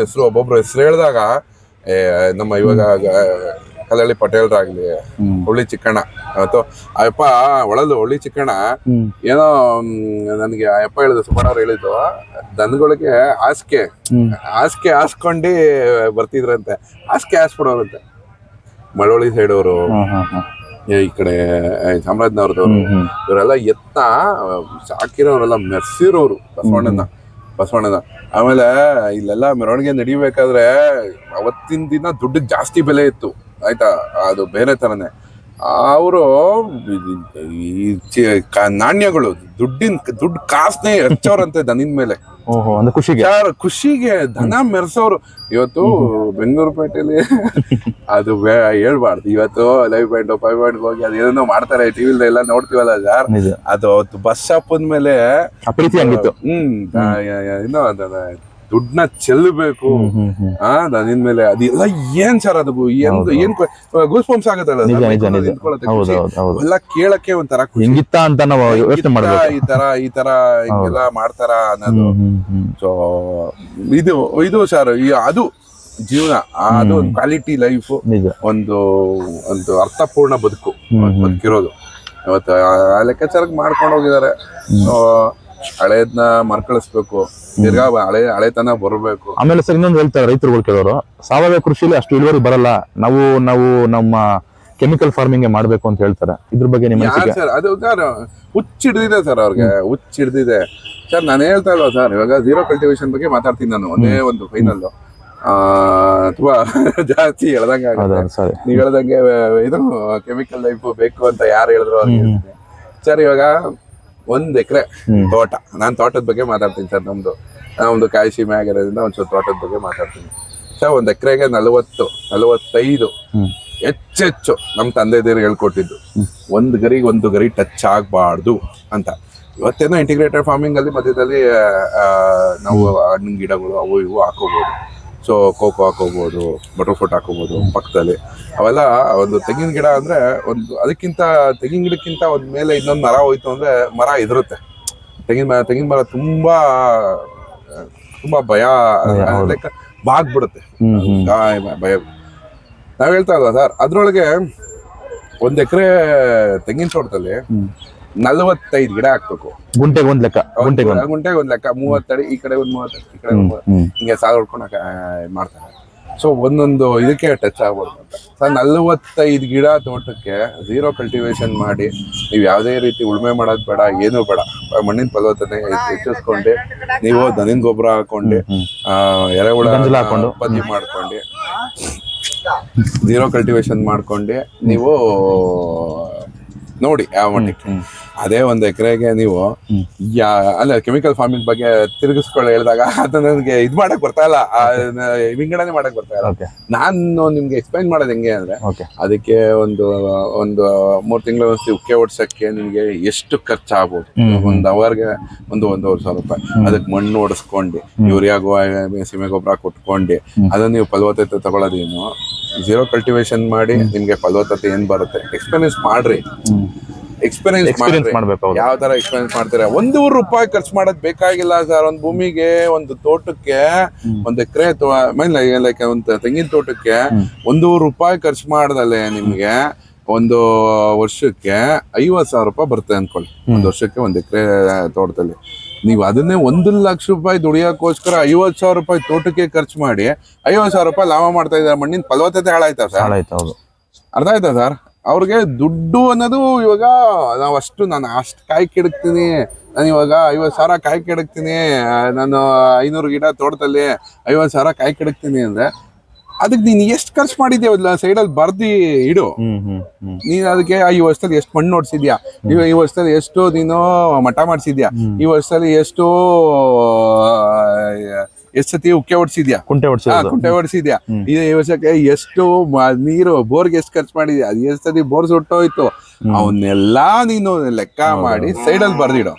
ಹೆಸರು ಹೇಳಿದಾಗ ನಮ್ಮ ಇವಾಗ ಕಲ್ಲಳ್ಳಿ ಪಟೇಲ್ರಾಗ್ಲಿ, ಹುಳಿ ಚಿಕ್ಕಣ್ಣ, ಅಥವಾ ಅಯ್ಯಪ್ಪ ಒಳಲು ಹುಳಿ ಚಿಕ್ಕಣ್ಣ, ಏನೋ ನನಗೆ ಅಯ್ಯಪ್ಪ ಹೇಳಿದ್ರು, ಸುಬ್ಬಣ್ಣ ಅವ್ರು ಹೇಳಿದ್ದು, ದನಗಳಿಗೆ ಹಾಸಿಗೆ ಹಾಸ್ಕೊಂಡು ಬರ್ತಿದ್ರಂತೆ, ಹಾಸಿಗೆ ಹಾಸ್ಬಿಡೋರಂತೆ. ಮಳವಳ್ಳಿ ಸೈಡ್ ಅವರು, ಈ ಕಡೆ ಚಾಮರಾಜನಗರದವರು, ಇವರೆಲ್ಲ ಎತ್ತ ಸಾಕಿರೋರೆಲ್ಲ ಮೆರ್ಸಿರೋರು ಬಸವಣ್ಣನ. ಆಮೇಲೆ ಇಲ್ಲೆಲ್ಲ ಮೆರವಣಿಗೆ ನಡಿಬೇಕಾದ್ರೆ ಅವತ್ತಿನ ದಿನ ದುಡ್ಡಿಗೆ ಜಾಸ್ತಿ ಬೆಲೆ ಇತ್ತು, ಆಯ್ತಾ, ಅದು ಬೇರೆ ತರನೇ. ಅವರು ನಾಣ್ಯಗಳು, ದುಡ್ಡು ಕಾಸನೇ ಹಚ್ಚೋರಂತೆ ದನಿನ ಮೇಲೆ, ಖುಷಿಗೆ ದನ ಮೆರೆಸೋರು. ಇವತ್ತು ಬೆಂಗಳೂರು ಪೇಟೆಯಲ್ಲಿ ಅದು ಹೇಳ್ಬಾರ್ದು, ಇವತ್ತು ಲೈವ್ ಪಾಯಿಂಟ್ 5 ಪಾಯಿಂಟ್ ಹೋಗಿ ಅದೇನೋ ಮಾಡ್ತಾರೆ, ಟಿವಿಲ್ ಎಲ್ಲ ನೋಡ್ತೀವಲ್ಲ ಸರ್, ಅದು ಬಸ್ ಸ್ಟಾಪ್ ಮೇಲೆ ಏನೋ ದುಡ್ಡನ್ನ ಚೆಲ್ಲಬೇಕು ದನಿನ ಮೇಲೆ. ಅದೆಲ್ಲ ಏನ್ ಸರ್, ಅದು ಏನ್ ಗೂಸ್ ಪಂಪ್ಸ್ ಆಗತ್ತಲ್ಲ ಎಲ್ಲ ಕೇಳಕ್ಕೆ ಒಂಥರ ಈ ತರ ಹಿಂಗೆಲ್ಲ ಮಾಡ್ತಾರ ಅನ್ನೋದು. ಸೊ ಇದು ಸರ್, ಅದು ಜೀವನ, ಅದು ಒಂದು ಕ್ವಾಲಿಟಿ ಲೈಫ್, ಒಂದು ಅರ್ಥಪೂರ್ಣ ಬದುಕಿರೋದು. ಇವತ್ತು ಆ ಲೆಕ್ಕಾಚಾರಕ್ಕೆ ಮಾಡ್ಕೊಂಡು ಹೋಗಿದ್ದಾರೆ. ಹಳೇದ್ನ ಮರ್ಕಳಿಸ್ಬೇಕು, ತಿರ್ಗಾ ಹಳೆತನ ಬರಬೇಕು. ಆಮೇಲೆ ಸರ್ ಇನ್ನೊಂದು ಹೇಳ್ತಾರೆ ರೈತರುಗಳು ಕೆಲವರು, ಸಾವಯವ ಕೃಷಿಲಿ ಅಷ್ಟು ಇಳುವರಿ ಬರಲ್ಲ, ನಾವು ನಮ್ಮ ಕೆಮಿಕಲ್ ಫಾರ್ಮಿಂಗ್ ಮಾಡ್ಬೇಕು ಅಂತ ಹೇಳ್ತಾರೆ. ಇದ್ರ ಬಗ್ಗೆ ನಿಮ್ಮ ಸರ್? ಅದು ಸರ್ ಹುಚ್ಚಿಡ್ದಿದೆ ಸರ್, ಅವ್ರಿಗೆ ಹುಚ್ಚಿಡ್ದಿದೆ ಸರ್. ನಾನು ಹೇಳ್ತಾ ಇಲ್ವಾ ಸರ್, ಇವಾಗ ಝೀರೋ ಕಲ್ಟಿವೇಶನ್ ಬಗ್ಗೆ ಮಾತಾಡ್ತೀನಿ ನಾನು, ಒಂದೇ ಒಂದು ಫೈನಲ್. ತುಂಬಾ ಜಾಸ್ತಿ ಹೇಳ್ದಂಗೆ ಆಗುತ್ತೆ. ನೀವ್ ಹೇಳ್ದಂಗೆ ಇದು ಕೆಮಿಕಲ್ ಲೈಫ್ ಬೇಕು ಅಂತ ಯಾರು ಹೇಳಿದ್ರು ಅವ್ರಿಗೆ ಸರ್. ಇವಾಗ 1 ಎಕರೆ ತೋಟ, ನಾನ್ ತೋಟದ ಬಗ್ಗೆ ಮಾತಾಡ್ತೀನಿ ಸರ್. ನಮ್ದು ಕಾಯಿ ಸೀಮೆ ಆಗಿರೋದ್ರಿಂದ ಒಂಚೂರು ತೋಟದ ಬಗ್ಗೆ ಮಾತಾಡ್ತೀನಿ ಸರ್. 1 ಎಕರೆಗೆ 40-45 ಹೆಚ್ಚೆಚ್ಚು ನಮ್ಮ ತಂದೆದೇರು ಹೇಳ್ಕೊಟ್ಟಿದ್ದು, ಒಂದು ಗರಿ ಟಚ್ ಆಗ್ಬಾರ್ದು ಅಂತ. ಇವತ್ತೇನೋ ಇಂಟಿಗ್ರೇಟೆಡ್ ಫಾರ್ಮಿಂಗ್ ಅಲ್ಲಿ ಮಧ್ಯದಲ್ಲಿ ನಾವು ಹಣ್ಣಿನ ಗಿಡಗಳು ಅವು ಇವು ಹಾಕೋಬಹುದು. ಸೊ ಕೋಕೋ ಹಾಕೋಬಹುದು, ಬಟರ್ ಫ್ರೂಟ್ ಹಾಕೋಬಹುದು ಪಕ್ಕದಲ್ಲಿ. ಅವೆಲ್ಲ ಒಂದು ತೆಂಗಿನ ಗಿಡ ಅಂದ್ರೆ ತೆಂಗಿನ ಗಿಡಕ್ಕಿಂತ ಒಂದ್ ಮೇಲೆ ಇನ್ನೊಂದು ಮರ ಹೋಯ್ತು ಅಂದ್ರೆ ಮರ ಎದುರುತ್ತೆ. ತೆಂಗಿನ ಮರ ತುಂಬಾ ಭಯ, ಬಾಗ್ಬಿಡುತ್ತೆ ಭಯ. ನಾವ್ ಹೇಳ್ತಾ ಇಲ್ವಾ ಸರ್, ಅದ್ರೊಳಗೆ 1 ಎಕರೆ ತೆಂಗಿನ ತೋಟದಲ್ಲಿ 45 ಗಿಡ ಹಾಕ್ಬೇಕು. ಗುಂಟೆಗೆ ಒಂದ್ ಲೆಕ್ಕ, 30 ಅಡಿ, ಈ ಕಡೆ 30 ಈ ಕಡೆ 30, ಹಿಂಗೆ ಸಾಲ ಹೊಡ್ಕೊಂಡು ಮಾಡ್ತಾರೆ. ಸೊ ಒಂದೊಂದು ಇದಕ್ಕೆ ಟಚ್ ಆಗ್ಬಾರ್ದು ಅಂತ ಸರ್. 45 ಗಿಡ ತೋಟಕ್ಕೆ ಝೀರೋ ಕಲ್ಟಿವೇಶನ್ ಮಾಡಿ, ನೀವು ಯಾವುದೇ ರೀತಿ ಉಳುಮೆ ಮಾಡೋದು ಬೇಡ, ಏನೂ ಬೇಡ, ಮಣ್ಣಿನ ಫಲವತ್ತತೆ ಹೆಚ್ಚಿಸ್ಕೊಂಡು, ನೀವು ದನಿನ ಗೊಬ್ಬರ ಹಾಕೊಂಡು, ಎರೆಹುಳ ಉತ್ಪತ್ತಿ ಮಾಡ್ಕೊಂಡು, ಝೀರೋ ಕಲ್ಟಿವೇಶನ್ ಮಾಡ್ಕೊಂಡು ನೀವು ನೋಡಿ ಯಾವ ಮಟ್ಟಕ್ಕೆ. ಅದೇ 1 ಎಕರೆಗೆ ನೀವು ಅಲ್ಲ ಕೆಮಿಕಲ್ ಫಾರ್ಮಿಂಗ್ ಬಗ್ಗೆ ತಿರುಗಿಸ್ಕೊಳ್ಳಿ ಹೇಳಿದಾಗ ಅದು ನನಗೆ ಇದು ಮಾಡಕ್ ಬರ್ತಾ ಇಲ್ಲ, ವಿಂಗಡಣೆ ಮಾಡಕ್ ಬರ್ತಾ ಇಲ್ಲ. ನಾನು ನಿಮ್ಗೆ ಎಕ್ಸ್ಪ್ಲೈನ್ ಮಾಡೋದು ಹೆಂಗೆ ಅಂದ್ರೆ, ಅದಕ್ಕೆ ಒಂದು 3 ತಿಂಗಳ ಉಕ್ಕೆ ಓಡಿಸಕ್ಕೆ ನಿಮ್ಗೆ ಎಷ್ಟು ಖರ್ಚಾಗ್ಬೋದು? 1 ಅವರ್ಗೆ 1-1.5 ರೂಪಾಯಿ. ಅದಕ್ಕೆ ಮಣ್ಣು ಓಡಿಸ್ಕೊಂಡು, ಯೂರಿಯಾ ಸೀಮೆ ಗೊಬ್ಬರ ಕೊಟ್ಕೊಂಡು, ಅದನ್ನ ನೀವು ಫಲವತ್ತತೆ ತಗೊಳ್ಳೋದೇನು, ಝೀರೋ ಕಲ್ಟಿವೇಶನ್ ಮಾಡಿ ನಿಮ್ಗೆ ಫಲವತ್ತತೆ ಏನ್ ಬರುತ್ತೆ ಎಕ್ಸ್ಪೀರಿಯನ್ಸ್ ಮಾಡ್ರಿ. ಎಕ್ಸ್ಪೀರಿಯನ್ಸ್ ಮಾಡ್ಬೇಕು. ಯಾವ ತರ ಎಕ್ಸ್ಪೀರಿಯನ್ಸ್ ಮಾಡ್ತೀರಾ? 1 ರೂಪಾಯಿ ಖರ್ಚು ಮಾಡೋದ್ ಬೇಕಾಗಿಲ್ಲ ಸರ್. ಒಂದು ಭೂಮಿಗೆ, ಒಂದು ತೋಟಕ್ಕೆ, 1 ಎಕರೆ ಲೈಕ್ ಒಂದು ತೆಂಗಿನ ತೋಟಕ್ಕೆ 1 ರೂಪಾಯಿ ಖರ್ಚು ಮಾಡದಲ್ಲೇ ನಿಮ್ಗೆ 1 ವರ್ಷಕ್ಕೆ 50,000 ರೂಪಾಯಿ ಬರುತ್ತೆ ಅನ್ಕೊಳ್ಳಿ. 1 ವರ್ಷಕ್ಕೆ 1 ಎಕರೆ ತೋಟದಲ್ಲಿ ನೀವು ಅದನ್ನೇ 1 ಲಕ್ಷ ರೂಪಾಯಿ ದುಡಿಯೋಕ್ಕೋಸ್ಕರ 50,000 ರೂಪಾಯಿ ತೋಟಕ್ಕೆ ಖರ್ಚು ಮಾಡಿ 50,000 ರೂಪಾಯಿ ಲಾಭ ಮಾಡ್ತಾ ಇದ್ದಾರೆ. ಮಣ್ಣಿನ ಫಲವತ್ತತೆ ಹಾಳಾಯ್ತಾ ಸರ್? ಹಾಳಾಯ್ತು. ಹೌದು. ಅರ್ಥ ಆಯ್ತಾ ಸರ್? ಅವ್ರಿಗೆ ದುಡ್ಡು ಅನ್ನೋದು ಇವಾಗ ನಾನು ಅಷ್ಟು ಕಾಯಿ ಕೆಡಕ್ತೀನಿ, ನಾನು ಇವಾಗ 50,000 ಕಾಯಿ ಕೆಡಕ್ತೀನಿ, ನಾನು 500 ಗಿಡ ತೋಟದಲ್ಲಿ 50,000 ಕಾಯಿ ಕೆಡಕ್ತೀನಿ ಅಂದ್ರೆ ಅದಕ್ಕೆ ನೀನು ಎಷ್ಟು ಖರ್ಚು ಮಾಡಿದ್ಯಾ ಸೈಡಲ್ಲಿ ಬರ್ದಿ ಇಡು. ನೀನು ಅದಕ್ಕೆ ಈ ವರ್ಷದಲ್ಲಿ ಎಷ್ಟು ಮಣ್ಣು ನೋಡ್ಸಿದ್ಯಾ, ಈ ವರ್ಷದಲ್ಲಿ ಎಷ್ಟು ನೀನು ಮಠ ಮಾಡಿಸಿದ್ಯಾ, ಈ ವರ್ಷದಲ್ಲಿ ಎಷ್ಟು ಸತಿ ಉಕ್ಕೆ ಹೊಡ್ಸಿದ್ಯಾ, ಕುಂಟೆ ಹೊಡ್ಸಿದ್ಯಾ, ಈ ವರ್ಷಕ್ಕೆ ಎಷ್ಟು ನೀರು ಬೋರ್ಗೆ ಎಷ್ಟು ಖರ್ಚು ಮಾಡಿದ್ಯಾ, ಅದು ಎಷ್ಟು ಸತಿ ಬೋರ್ ಸುಟ್ಟೋಯ್ತು, ಅವನ್ನೆಲ್ಲಾ ನೀನು ಲೆಕ್ಕ ಮಾಡಿ ಸೈಡಲ್ಲಿ ಬರ್ದಿಡು.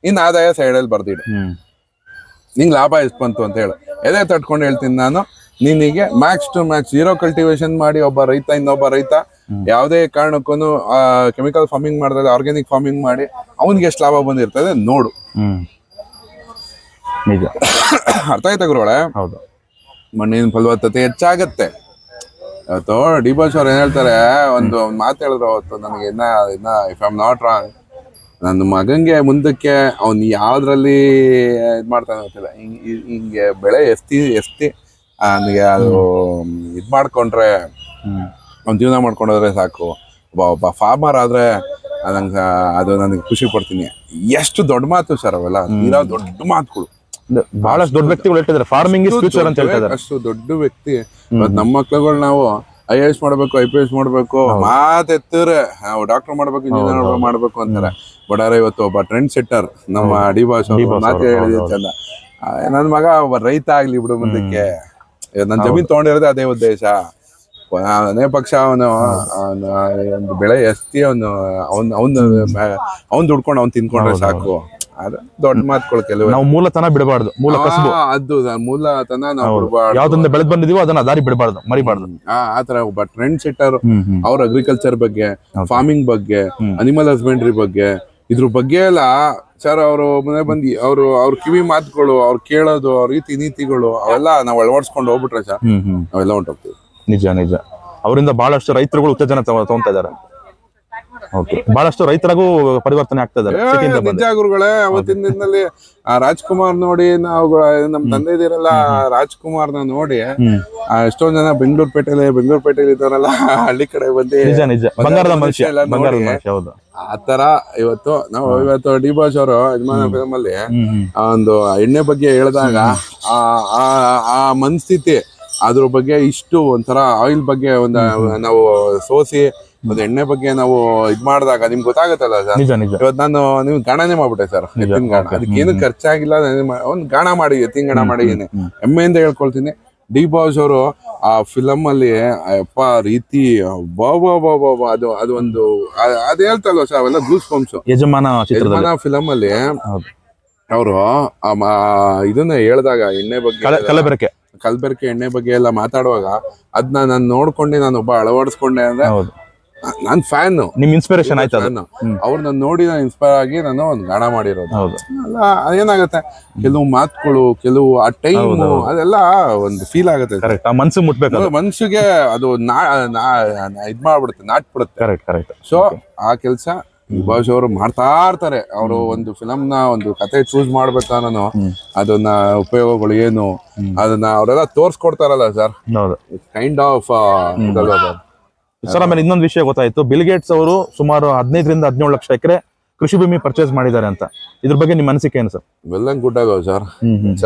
ಇನ್ನು ಆದಾಯ ಸೈಡಲ್ಲಿ ಬರ್ದಿಡು. ನಿಂಗೆ ಲಾಭ ಎಷ್ಟು ಬಂತು ಅಂತ ಹೇಳು. ಎದೆ ತಟ್ಕೊಂಡು ಹೇಳ್ತೀನಿ ನಾನು, ನಿನಗೆ ಮ್ಯಾಕ್ಸ್ ಟು ಮ್ಯಾಕ್ಸ್ 0 ಕಲ್ಟಿವೇಶನ್ ಮಾಡಿ ಒಬ್ಬ ರೈತ ಇನ್ನೊಬ್ಬ ರೈತ ಯಾವುದೇ ಕಾರಣಕ್ಕೂ ಕೆಮಿಕಲ್ ಫಾರ್ಮಿಂಗ್ ಮಾಡಿದ್ರೆ ಆರ್ಗ್ಯಾನಿಕ್ ಫಾರ್ಮಿಂಗ್ ಮಾಡಿ ಅವನಿಗೆ ಎಷ್ಟು ಲಾಭ ಬಂದಿರ್ತದೆ ನೋಡು. ನಿಜ. ಅರ್ಥ ಆಯ್ತಾ ಗುರುಗಳೇ? ಹೌದು. ಮಣ್ಣಿನ ಫಲವತ್ತತೆ ಹೆಚ್ಚಾಗತ್ತೆ. ಇವತ್ತು ಡಿ ಬಾಸ್ ಅವ್ರು ಏನ್ ಹೇಳ್ತಾರೆ, ಒಂದು ಮಾತು ಹೇಳಿದ್ರು ಅವತ್ತು ನನಗೆ, ಇನ್ನ if I am not wrong, ನನ್ನ ಮಗಂಗೆ ಮುಂದಕ್ಕೆ ಅವ್ನು ಯಾವ್ದ್ರಲ್ಲಿ ಇದ್ ಮಾಡ್ತಾನೆ ಗೊತ್ತಿಲ್ಲ, ಹಿಂಗೆ ಬೆಳೆ ಎಸ್ತಿ ನನಗೆ ಅದು ಇದ್ ಮಾಡ್ಕೊಂಡ್ರೆ ಅವ್ನ ಜೀವನ ಮಾಡ್ಕೊಂಡ್ರೆ ಸಾಕು, ಒಬ್ಬ ಫಾರ್ಮರ್ ಆದ್ರೆ ಅದು ನನಗೆ ಖುಷಿ ಪಡ್ತೀನಿ. ಎಷ್ಟು ದೊಡ್ಡ ಮಾತು ಸರ್ ಅವೆಲ್ಲ, ತೀರಾ ದೊಡ್ಡ ಮಾತುಗಳು. ಬಹಳಷ್ಟು ದೊಡ್ಡ ವ್ಯಕ್ತಿಗಳು ಹೇಳ್ತಿದ್ದಾರೆ ಫಾರ್ಮಿಂಗ್ ಇಸ್ ಫ್ಯೂಚರ್ ಅಂತ ಹೇಳ್ತಾರೆ. ಅಷ್ಟು ದೊಡ್ಡ ವ್ಯಕ್ತಿ. ನಮ್ಮ ಮಕ್ಳುಗಳು ನಾವು IAS ಮಾಡ್ಬೇಕು, IPS ಮಾಡ್ಬೇಕು, ಮಾತೆತ್ತಿದ್ರೆ ನಾವು ಡಾಕ್ಟರ್ ಮಾಡ್ಬೇಕು, ಇಂಜಿನಿಯರ್ ಮಾಡ್ಬೇಕು ಅಂತಾರೆ. ಬಡಾರ ಇವತ್ತು ಒಬ್ಬ ಟ್ರೆಂಡ್ ಸೆಟ್ಟರ್ ನಮ್ಮ ಡಿ ಬಾಸ್ ಮಾತು ಹೇಳಿದೆ ಚಂದ. ನನ್ನ ಮಗ ಒಬ್ಬ ರೈತ ಆಗ್ಲಿ ಬಿಡು ಮುಂದಕ್ಕೆ, ನನ್ನ ಜಮೀನ್ ತಗೊಂಡಿರೋದೇ ಅದೇ ಉದ್ದೇಶ. ಅದೇ ಪಕ್ಷ ಅವನು ಒಂದು ಬೆಳೆ ಎಸ್ತಿ ಅವ್ನು ದುಡ್ಕೊಂಡು ಅವ್ನು ತಿನ್ಕೊಂಡ್ರೆ ಸಾಕು. ಅದು ದೊಡ್ಡ ಮಾತುಗಳು. ಕೆಲವು ನಾವು ಮೂಲತನ ಬಿಡಬಾರ್ದು, ಅದು ಮೂಲತನ ನಾವು ಬಿಡಬಾರ್ದು. ಯಾವ್ದೊಂದು ಬೆಳೆದ್ ಬಂದಿದೀವೋ ಅದನ್ನ ದಾರಿ ಬಿಡಬಾರ್ದು, ಮರಿಬಾರ್ದು. ಆತರ ಒಬ್ಬ ಟ್ರೆಂಡ್ ಸೆಟ್ಟರ್ ಅವ್ರ ಅಗ್ರಿಕಲ್ಚರ್ ಬಗ್ಗೆ, ಫಾರ್ಮಿಂಗ್ ಬಗ್ಗೆ, ಅನಿಮಲ್ ಹಸ್ಬೆಂಡ್ರಿ ಬಗ್ಗೆ, ಇದ್ರ ಬಗ್ಗೆ ಎಲ್ಲ ಸರ್ ಅವರು ಮನೆ ಬಂದು ಅವ್ರ ಕಿವಿ ಮಾತುಗಳು, ಅವ್ರು ಕೇಳೋದು, ಅವ್ರ ರೀತಿ ನೀತಿಗಳು ಅವೆಲ್ಲ ನಾವು ಅಳವಡಿಸ್ಕೊಂಡು ಹೋಗ್ಬಿಟ್ರೆ ಸರ್ ನಾವೆಲ್ಲ ಹೊಂಟೋಗ್ತೀವಿ. ನಿಜ ನಿಜ. ಅವರಿಂದ ಬಹಳಷ್ಟು ರೈತರುಗಳು ಉತ್ತೇಜನ ತಗೊಂತಾ ಇದ್ದಾರೆ. ಬಹಳಷ್ಟು ರೈತರಿಗೂ ಪರಿವರ್ತನೆ ಆಗ್ತಾ ಇದ್ದಾರೆ. ನಿಜ ಗುರುಗಳೇ. ಅವತ್ತಿನ ದಿನದಲ್ಲಿ ರಾಜ್ಕುಮಾರ್ ನೋಡಿ, ನಾವು ನಮ್ ತಂದೆ ಇದಿರಲ್ಲ ರಾಜ್ಕುಮಾರ್ನ ನೋಡಿ ಎಷ್ಟೊಂದ್ ಜನ ಬೆಂಗಳೂರು ಪೇಟೆಲಿ ಇದ್ದಾರಲ್ಲ, ಹಳ್ಳಿ ಕಡೆ ಬಂದು ಬಂಗಾರದ ಮನುಷ್ಯ ಆತರ ಇವತ್ತು ಡಿ ಬಾಸ್ ಅವರು ಯಜಮಾನ ಫಿಲಮ್ ಅಲ್ಲಿ ಒಂದು ಎಣ್ಣೆ ಬಗ್ಗೆ ಹೇಳಿದಾಗ ಆ ಮನಸ್ಥಿತಿ, ಅದ್ರ ಬಗ್ಗೆ ಇಷ್ಟು ಒಂಥರ ಆಯಿಲ್ ಬಗ್ಗೆ ನಾವು ಸೋಸಿ ಒಂದು ಎಣ್ಣೆ ಬಗ್ಗೆ ನಾವು ಇದ್ ಮಾಡಿದಾಗ ನಿಮ್ಗೆ ಗೊತ್ತಾಗತ್ತಲ್ಲ ಸರ್. ಇವತ್ತು ನಾನು ನಿಮ್ಗೆ ಗಾಣನೇ ಮಾಡ್ಬಿಟ್ಟೆ ಸರ್, ಎತ್ತಿನ ಗಾಣ. ಅದಕ್ಕೇನು ಖರ್ಚಾಗಿಲ್ಲ, ಒಂದು ಗಾಣ ಮಾಡಿ ಎತ್ತಿನ ಗಾಣ ಮಾಡಿದ್ದೀನಿ, ಹೆಮ್ಮೆಯಿಂದ ಹೇಳ್ಕೊಳ್ತೀನಿ. ಡಿ ಬಾಸ್ ಅವರು ಆ ಫಿಲಮ್ ಅಲ್ಲಿ ಅಪ್ಪ ರೀತಿ ಅದು ಒಂದು ಅದ್ ಹೇಳ್ತಲ್ವ ಸರ್, ಅವೆಲ್ಲ ಗೂಸ್ ಬಂಪ್ಸ್. ಯಜಮಾನ ಫಿಲಮ್ ಅಲ್ಲಿ ಅವರು ಇದನ್ನ ಹೇಳಿದಾಗ ಎಣ್ಣೆ ಬಗ್ಗೆ, ಕಲಬೆರಕೆ ಎಣ್ಣೆ ಬಗ್ಗೆ ಎಲ್ಲ ಮಾತಾಡುವಾಗ ಅದನ್ನ ನಾನು ನೋಡ್ಕೊಂಡೆ, ನಾನು ಒಬ್ಬ ಅಳವಡಿಸ್ಕೊಂಡೆ. ಅಂದ್ರೆ ನಾನ್ ಫ್ಯಾನ್, ನಿಮ್ ಇನ್ಸ್ಪಿರೇಷನ್ ಆಯ್ತು. ಅವ್ರನ್ನ ನೋಡಿ ನಾನು ಇನ್ಸ್ಪೈರ್ ಆಗಿ ನಾನು ಒಂದು ಗಾಣ ಮಾಡಿರೋದು. ಅಲ್ಲ ಅದೇನಾಗತ್ತೆ, ಕೆಲವು ಮಾತುಗಳು, ಕೆಲವು ಆ ಟೈಮ್ ಅದೆಲ್ಲ ಒಂದು ಫೀಲ್ ಆಗುತ್ತೆ, ಮನ್ಸು ಮುಟ್ಬೇಕು, ಮನ್ಸಿಗೆ ಅದು ಇದ್ ಮಾಡ್ಬಿಡುತ್ತೆ, ನಾಟ್ಬಿಡುತ್ತೆ. ಸೊ ಆ ಕೆಲ್ಸ ಬಾಸ್ ಅವರು ಮಾಡ್ತಾ ಇರ್ತಾರೆ. ಅವರು ಒಂದು ಫಿಲಮ್ ನ ಒಂದು ಕತೆ ಚೂಸ್ ಮಾಡ್ಬೇಕಾನು ಅದನ್ನ ಉಪಯೋಗಗಳು ಏನು ಅದನ್ನ ಅವರೆಲ್ಲ ತೋರ್ಸ್ಕೊಡ್ತಾರಲ್ಲ ಸರ್. Kind of sir. ಆಮೇಲೆ ಇನ್ನೊಂದು ವಿಷಯ ಗೊತ್ತಾಯ್ತು, ಬಿಲ್ ಗೇಟ್ಸ್ ಅವರು ಸುಮಾರು 15 ರಿಂದ 17 ಲಕ್ಷ ಎಕರೆ ಕೃಷಿ ಭೂಮಿ ಪರ್ಚೇಸ್ ಮಾಡಿದ್ದಾರೆ ಅಂತ. ಇದ್ರ ಬಗ್ಗೆ ನಿಮ್ಮ ಅನಿಸಿಕೆ ಏನು ಸರ್? ವೆಲ್ ಅಂಡ್ ಗುಡ್ ಆಗೋ sir. It's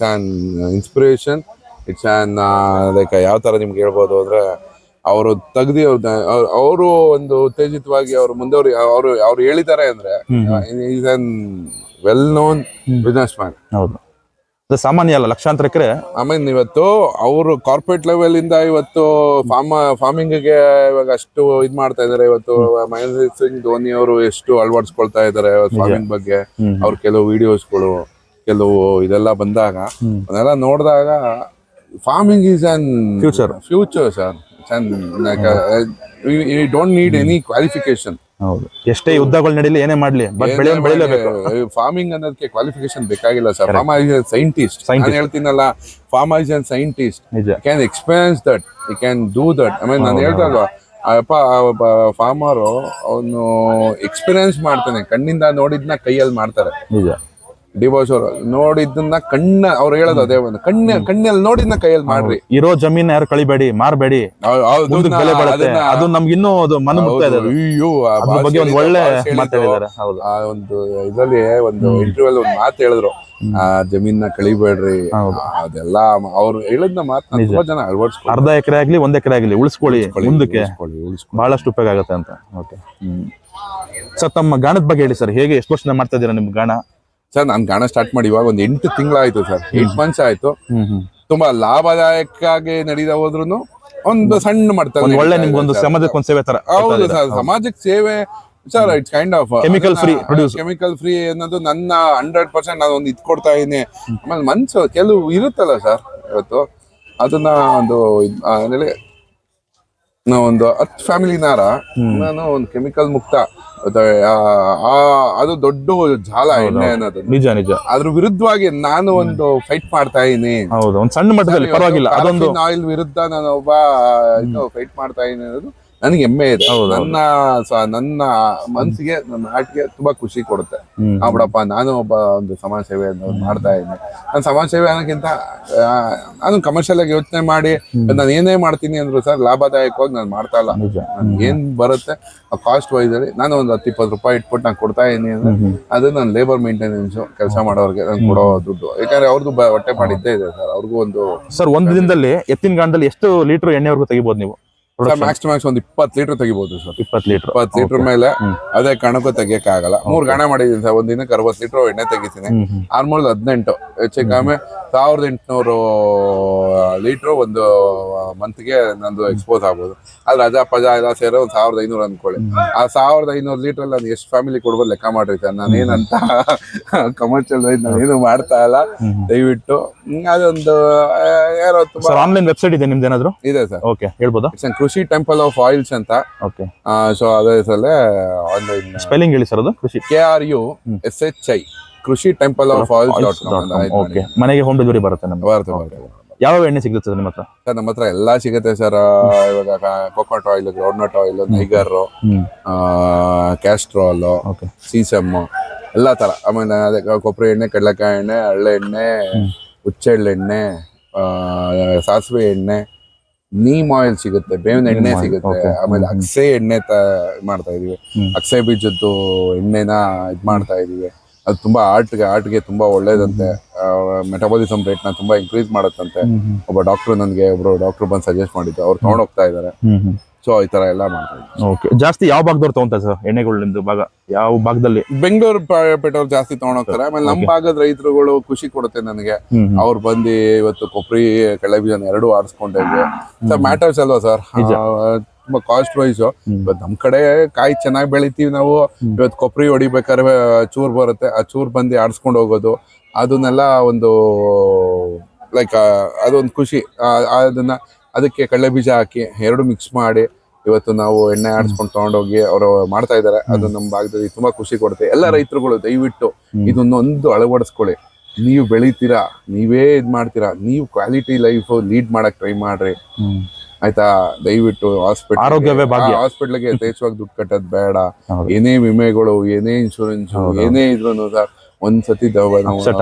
on inspiration. It's on like ಯಾವ ತರ ನಿಮ್ಗೆ ಹೇಳ್ಬೋದು ಅಂದ್ರೆ, ಅವರು ತೆಗ್ದಿ ಅವರು ಒಂದು ಉತ್ತೇಜಿತವಾಗಿ ಅವ್ರು ಮುಂದವ್ರು ಅವ್ರು ಹೇಳಿದ್ದಾರೆ ಅಂದ್ರೆ is an well known business man. ಹೌದು, ಸಾಮಾನ್ಯ ಅಲ್ಲ, ಲಕ್ಷಾಂತರ ಎಕರೆ. ಆಮೇಲೆ ಇವತ್ತು ಅವರು ಕಾರ್ಪೊರೇಟ್ ಲೆವೆಲ್ ಇಂದ ಇವತ್ತು ಫಾರ್ಮಿಂಗ್ ಗೆ ಇವಾಗ ಅಷ್ಟು ಇದ್ ಮಾಡ್ತಾ ಇದಾರೆ. ಇವತ್ತು ಮಹೇಂದ್ರ ಸಿಂಗ್ ಧೋನಿ ಅವರು ಎಷ್ಟು ಅಳವಡಿಸ್ಕೊಳ್ತಾ ಇದಾರೆ ಫಾರ್ಮಿಂಗ್ ಬಗ್ಗೆ. ಅವ್ರ ಕೆಲವು ವಿಡಿಯೋಸ್ಗಳು, ಕೆಲವು ಇದೆಲ್ಲ ಬಂದಾಗ ಅದೆಲ್ಲ ನೋಡಿದಾಗ farming is an future sir. You don't need any qualification. ಹೌದು, ಎಷ್ಟೇ ಯುದ್ಧಗಳು ನಡೀಲಿ, ಏನೇ ಮಾಡ್ಲಿ, ಬೆಳೆಯಲೇಬೇಕು. ಫಾರ್ಮಿಂಗ್ ಅನ್ನೋದಕ್ಕೆ ಕ್ವಾಲಿಫಿಕೇಶನ್ ಬೇಕಾಗಿಲ್ಲ sir. Farmer is a scientist. ನಾನು ಹೇಳ್ತೀನಲ್ಲ, farmer is a scientist. Can experience that, you can do that. ಆಮೇಲೆ ನಾನು ಹೇಳ್ದಲ್ವಾ, ಒಬ್ಬ ಫಾರ್ಮರು ಅವನು ಎಕ್ಸ್ಪೀರಿಯನ್ಸ್ ಮಾಡ್ತಾನೆ, ಕಣ್ಣಿಂದ ನೋಡಿದ್ನ ಕೈಯಲ್ಲಿ ಮಾಡ್ತಾರೆ. ಡಿವೋರ್ಸ್ ಅವರು ನೋಡಿದ್ದನ್ನ ಅವ್ರು ಹೇಳೋದು ಅದೇ ಒಂದು ಕಣ್ಣಲ್ಲಿ ನೋಡಿದ್ನ ಕೈಯಲ್ಲಿ ಮಾಡ್ರಿ. ಇರೋ ಜಮೀನ್ ಯಾರು ಕಳಿಬೇಡಿ, ಮಾರ್ಬೇಡಿ, ಮುಂದಕ್ಕೆ ಬೆಲೆ ಬಾಳುತ್ತೆ. ಅದು ನಮ್ಗೆ ಇನ್ನೂ ಅದು ಮನ ಮುಟ್ತಾ ಇದೆ. ಅಯ್ಯೋ ಅದ್ರ ಬಗ್ಗೆ ಒಂದು ಒಳ್ಳೆ ಮಾತಾಡಿದ್ದಾರೆ. ಹೌದು, ಆ ಒಂದು ಇದ್ರಲ್ಲಿ ಒಂದು ಇಂಟರ್ವ್ಯೂ ಅಲ್ಲಿ ಒಂದು ಮಾತು ಹೇಳಿದ್ರು, ಆ ಜಮೀನ ಕಳಿಬೇಡ್ರಿ. ಅದೆಲ್ಲ ಅವ್ರು ಹೇಳಿದ್ನ ಮಾತು ತುಂಬಾ ಜನ ಅಳವಡಿಸ್ಕೊಳ್ಳಿ. ಅರ್ಧ ಎಕರೆ ಆಗ್ಲಿ 1 ಎಕರೆ ಆಗ್ಲಿ ಉಳಿಸ್ಕೊಳ್ಳಿ, ಮುಂದಕ್ಕೆ ಬಹಳಷ್ಟು ಉಪಯೋಗ ಆಗುತ್ತೆ ಅಂತ. ಓಕೆ ಸರ್, ತಮ್ಮ ಗಾಣದ ಬಗ್ಗೆ ಹೇಳಿ ಸರ್. ಹೇಗೆ, ಎಷ್ಟು ವರ್ಷದಿಂದ ಮಾಡ್ತಾ ಇದ್ದೀರಾ ನಿಮ್ ಗಾಣ? ಸರ್ ನಾನ್ ಗಾಣ ಸ್ಟಾರ್ಟ್ ಮಾಡಿ ಇವಾಗ ಒಂದು 8 ತಿಂಗಳಾಯ್ತು ಸರ್. 8 months ಆಯ್ತು. ತುಂಬಾ ಲಾಭದಾಯಕವಾಗಿ ನಡೀತಾ ಹೋದ್ರು ಒಂದು ಸಣ್ಣ ಮಾಡ್ತಾರೆ. ಒಳ್ಳೆ ನಿಮ್ಗೊಂದು ಸಮಾಜಕ್ಕೆ ಒಂದು ಸೇವೆ ತರ. ಹೌದು ಸರ್, ಸಮಾಜಕ್ಕೆ ಸೇವೆ sir. It's kind of chemical free produce. Chemical free ಅನ್ನೋದು ನನ್ನ 100% ನಾನು ಒಂದು ಇದು ಕೊಡ್ತಾ ಇದೀನಿ. ಆಮೇಲೆ ಮನ್ಸು ಕೆಲವು ಇರುತ್ತಲ್ಲ ಸರ್, ಇವತ್ತು ಅದನ್ನ ಒಂದು ಒಂದು 10 ಫ್ಯಾಮಿಲಿನಾರ ನಾನು ಒಂದು ಕೆಮಿಕಲ್ ಮುಕ್ತ, ಅದು ದೊಡ್ಡ ಜಾಲ ಎಣ್ಣೆ ಅನ್ನೋದು. ನಿಜ ನಿಜ. ಅದ್ರ ವಿರುದ್ಧವಾಗಿ ನಾನು ಒಂದು ಫೈಟ್ ಮಾಡ್ತಾ ಇದೀನಿ. ಹೌದು, ಒಂದು ಸಣ್ಣ ಮಟ್ಟದಲ್ಲಿ ಪರವಾಗಿಲ್ಲ. ಅದೊಂದು ಆಯಿಲ್ ವಿರುದ್ಧ ನಾನು ಒಬ್ಬ ಫೈಟ್ ಮಾಡ್ತಾ ಇದೀನಿ ಅನ್ನೋದು ನನಗೆ ಹೆಮ್ಮೆ ಇದೆ. ನನ್ನ ಮನಸ್ಸಿಗೆ, ನನ್ನ ಹಾರ್ಟ್ಗೆ ತುಂಬಾ ಖುಷಿ ಕೊಡುತ್ತೆ. ಬಿಡಪ್ಪ, ನಾನು ಒಬ್ಬ ಒಂದು ಸಮಾಜ ಸೇವೆ ಮಾಡ್ತಾ ಇದ್ದೀನಿ. ನಾನು ಸಮಾಜ ಸೇವೆ ಅನ್ನೋಕ್ಕಿಂತ ನಾನು ಕಮರ್ಷಿಯಲ್ ಆಗಿ ಯೋಚನೆ ಮಾಡಿ ನಾನು ಏನೇ ಮಾಡ್ತೀನಿ ಅಂದ್ರು ಸರ್ ಲಾಭದಾಯಕವಾಗಿ ನಾನು ಮಾಡ್ತಾ ಇಲ್ಲ. ಏನ್ ಬರುತ್ತೆ ಆ ಕಾಸ್ಟ್ ವೈಸ್ ಅಲ್ಲಿ ನಾನು ಒಂದು 10-20 ರೂಪಾಯಿ ಇಟ್ಬಿಟ್ಟು ನಾನು ಕೊಡ್ತಾ ಇದೀನಿ ಅಂದ್ರೆ ಅದು ನನ್ನ ಲೇಬರ್ ಮೇಂಟೆನೆನ್ಸ್ ಕೆಲಸ ಮಾಡೋರಿಗೆ ನಾನು ಕೊಡೋ ದುಡ್ಡು. ಯಾಕಂದ್ರೆ ಅವ್ರದ್ದು ಹೊಟ್ಟೆ ಮಾಡಿದ್ದೇ ಇದೆ ಸರ್. ಅವ್ರಿಗೂ ಒಂದು ಸರ್, ಒಂದು ದಿನದಲ್ಲಿ ಎತ್ತಿನ ಗಾಣದಲ್ಲಿ ಎಷ್ಟು ಲೀಟರ್ ಎಣ್ಣೆವರೆಗೂ ತೆಗಿಬಹುದು ನೀವು? ಮ್ಯಾಕ್ಸ್ ಟು ಮ್ಯಾಕ್ಸ್ ಒಂದು 20 ಲೀಟರ್ ತೆಗಿಬಹುದು ಸರ್. 20 ಲೀಟರ್ ಮೇಲೆ ಅದೇ ಕಣಕ್ಕೂ ತೆಗಿಯಕ್ ಆಗಲ್ಲ. 3 ಗಾಣ ಮಾಡಿದೀನಿ ಸರ್. ಒಂದ್ ದಿನಕ್ಕೆ 60 ಲೀಟರ್ ಎಣ್ಣೆ ತೆಗಿತೀನಿ. 18 ಹೆಚ್ಚು ಕಮ್ಮಿ 1800 ಲೀಟರ್ ಒಂದು ಮಂತ್ಗೆ ನಂದು ಎಕ್ಸ್ಪೋಸ್ ಆಗ್ಬೋದು. ಅದು ರಜಾ ಪಜಾ ಎಲ್ಲ ಸೇರೋ ಒಂದು 1500 ಅನ್ಕೊಳ್ಳಿ. ಆ 1500 ಲೀಟರ್ ನಾನು ಎಷ್ಟು ಫ್ಯಾಮಿಲಿ ಕೊಡ್ಬೋದು ಲೆಕ್ಕ ಮಾಡ್ರಿ ಸರ್. ನಾನೇನಂತ ಕಮರ್ಷಿಯಲ್ ನಾನೇನು ಮಾಡ್ತಾ ಇಲ್ಲ. ದಯವಿಟ್ಟು ಅದೊಂದು ಯಾರೋ ತುಂಬಾ ಆನ್ಲೈನ್ ವೆಬ್ಸೈಟ್ ಇದೆ ನಿಮ್ದು ಏನಾದ್ರು? ಇದೆ ಸರ್. ಓಕೆ, ಹೇಳ್ಬೋದಾ? ಕೃಷಿ ಟೆಂಪಲ್ ಆಫ್ ಆಯಿಲ್ಸ್ ಅಂತ. ಓಕೆ, ಸೊ ಅದೇ ಸಲ ಆನ್ಲೈನ್ ಸ್ಪೆಲ್ಲಿಂಗ್ ಹೇಳಿ ಸರ್. ಅದು ಕೃಷಿ KRUSHI ಕೃಷಿ ಟೆಂಪಲ್ ಆಫ್ ಆಯಿಲ್ಸ್.com. ಓಕೆ, ಮನೆಗೆ ಹೋಮ್ ಡೆಲಿವರಿ ಬರುತ್ತೆ ನಮ್ಗೆ. ಯಾವ ಎಣ್ಣೆ ಸಿಗುತ್ತೆ ಸರ್ ನಿಮ್ಮ ಹತ್ರ? ಸರ್ ನಮ್ಮ ಹತ್ರ ಎಲ್ಲಾ ಸಿಗುತ್ತೆ ಸರ್. ಇವಾಗ coconut oil, groundnut oil, niger, castor, sesame ಎಲ್ಲಾ ತರ. ಆಮೇಲೆ ಅದೇ ಕೊಬ್ಬರಿ ಎಣ್ಣೆ, ಕಡಲೆಕಾಯಿ ಎಣ್ಣೆ, ಹಳ್ಳೆ ಎಣ್ಣೆ, ಹುಚ್ಚೆಳ್ಳೆಣ್ಣೆ, ಸಾಸಿವೆ ಎಣ್ಣೆ, ನೀಮ್ ಆಯಿಲ್ ಸಿಗುತ್ತೆ, ಬೇವಿನ ಎಣ್ಣೆ ಸಿಗುತ್ತೆ. ಆಮೇಲೆ ಅಕ್ಸೆ ಎಣ್ಣೆ ಮಾಡ್ತಾ ಇದೀವಿ. ಅಕ್ಸೆ ಬೀಜದ್ದು ಎಣ್ಣೆನ ಇದ್ ಮಾಡ್ತಾ ಇದೀವಿ. ಅದು ತುಂಬಾ ಆರ್ಟ್ಗೆ ತುಂಬಾ ಒಳ್ಳೇದಂತೆ. ಮೆಟಬಾಲಿಸಮ್ ರೇಟ್ ನ ತುಂಬಾ ಇನ್ಕ್ರೀಸ್ ಮಾಡುತ್ತಂತೆ. ಒಬ್ರು ಡಾಕ್ಟರ್ ಬಂದು ಸಜೆಸ್ಟ್ ಮಾಡಿದ್ದು, ಅವ್ರು ತಗೊಂಡ್ ಹೋಗ್ತಾ ಇದಾರೆ. ಸೊ ಈ ತರ ಎಲ್ಲ ಮಾಡ್ತಾ ಇದ್ದೀವಿ. ಓಕೆ, ಜಾಸ್ತಿ ಯಾವ ಭಾಗದವ್ರು ತಗೊಂತಾರೆ ಸರ್ ಎಣ್ಣೆಗಳು? ನಿಮ್ದು ಭಾಗ ಯಾವ ಭಾಗದಲ್ಲಿ? ಬೆಂಗಳೂರು ಪೇಟೆಯವ್ರು ಜಾಸ್ತಿ ತಗೊಂಡೋಗ್ತಾರೆ. ಆಮೇಲೆ ನಮ್ಮ ಭಾಗದ ರೈತರುಗಳು ಖುಷಿ ಕೊಡುತ್ತೆ ನನಗೆ. ಅವ್ರು ಬಂದು ಇವತ್ತು ಕೊಬ್ಬರಿ, ಕಡಲೆ ಬೀಜ ಎರಡೂ ಆಡಿಸ್ಕೊಂಡಿದ್ವಿ. ಸರ್ ಮ್ಯಾಟರ್ಸ್ ಅಲ್ವಾ ಸರ್? ತುಂಬಾ ಕಾಸ್ಟ್ ವೈಸ್ ಇವತ್ತು ನಮ್ ಕಡೆ ಕಾಯಿ ಚೆನ್ನಾಗಿ ಬೆಳಿತೀವಿ ನಾವು. ಇವತ್ತು ಕೊಬ್ಬರಿ ಹೊಡಿಬೇಕಾದ್ರೆ ಚೂರ್ ಬರುತ್ತೆ, ಆ ಚೂರ್ ಬಂದು ಆಡಿಸ್ಕೊಂಡು ಹೋಗೋದು, ಅದನ್ನೆಲ್ಲ ಒಂದು ಲೈಕ್ ಅದೊಂದು ಖುಷಿ. ಅದಕ್ಕೆ ಕಡಲೆ ಬೀಜ ಹಾಕಿ ಎರಡು ಮಿಕ್ಸ್ ಮಾಡಿ ಇವತ್ತು ನಾವು ಎಣ್ಣೆ ಆಡಿಸ್ಕೊಂಡು ತಗೊಂಡೋಗಿ ಅವರು ಮಾಡ್ತಾ ಇದಾರೆ. ಅದು ನಮ್ಮ ಭಾಗದಲ್ಲಿ ತುಂಬಾ ಖುಷಿ ಕೊಡುತ್ತೆ. ಎಲ್ಲ ರೈತರುಗಳು ದಯವಿಟ್ಟು ಇದನ್ನೊಂದು ಅಳವಡಿಸ್ಕೊಳ್ಳಿ. ನೀವು ಬೆಳಿತೀರಾ, ನೀವೇ ಇದ್ ಮಾಡ್ತೀರಾ, ನೀವು ಕ್ವಾಲಿಟಿ ಲೈಫ್ ಲೀಡ್ ಮಾಡಕ್ ಟ್ರೈ ಮಾಡ್ರಿ, ಆಯ್ತಾ? ದಯವಿಟ್ಟು ಹಾಸ್ಪಿಟ್ಲ್ಗೆ ಯಥೇಚ್ಛವಾಗಿ ದುಡ್ಡು ಕಟ್ಟೋದ್ ಬೇಡ. ಏನೇ ವಿಮೆಗಳು, ಏನೇ ಇನ್ಶೂರೆನ್ಸ್, ಏನೇ ಇದ್ರು ಒಂದ್ಸತಿ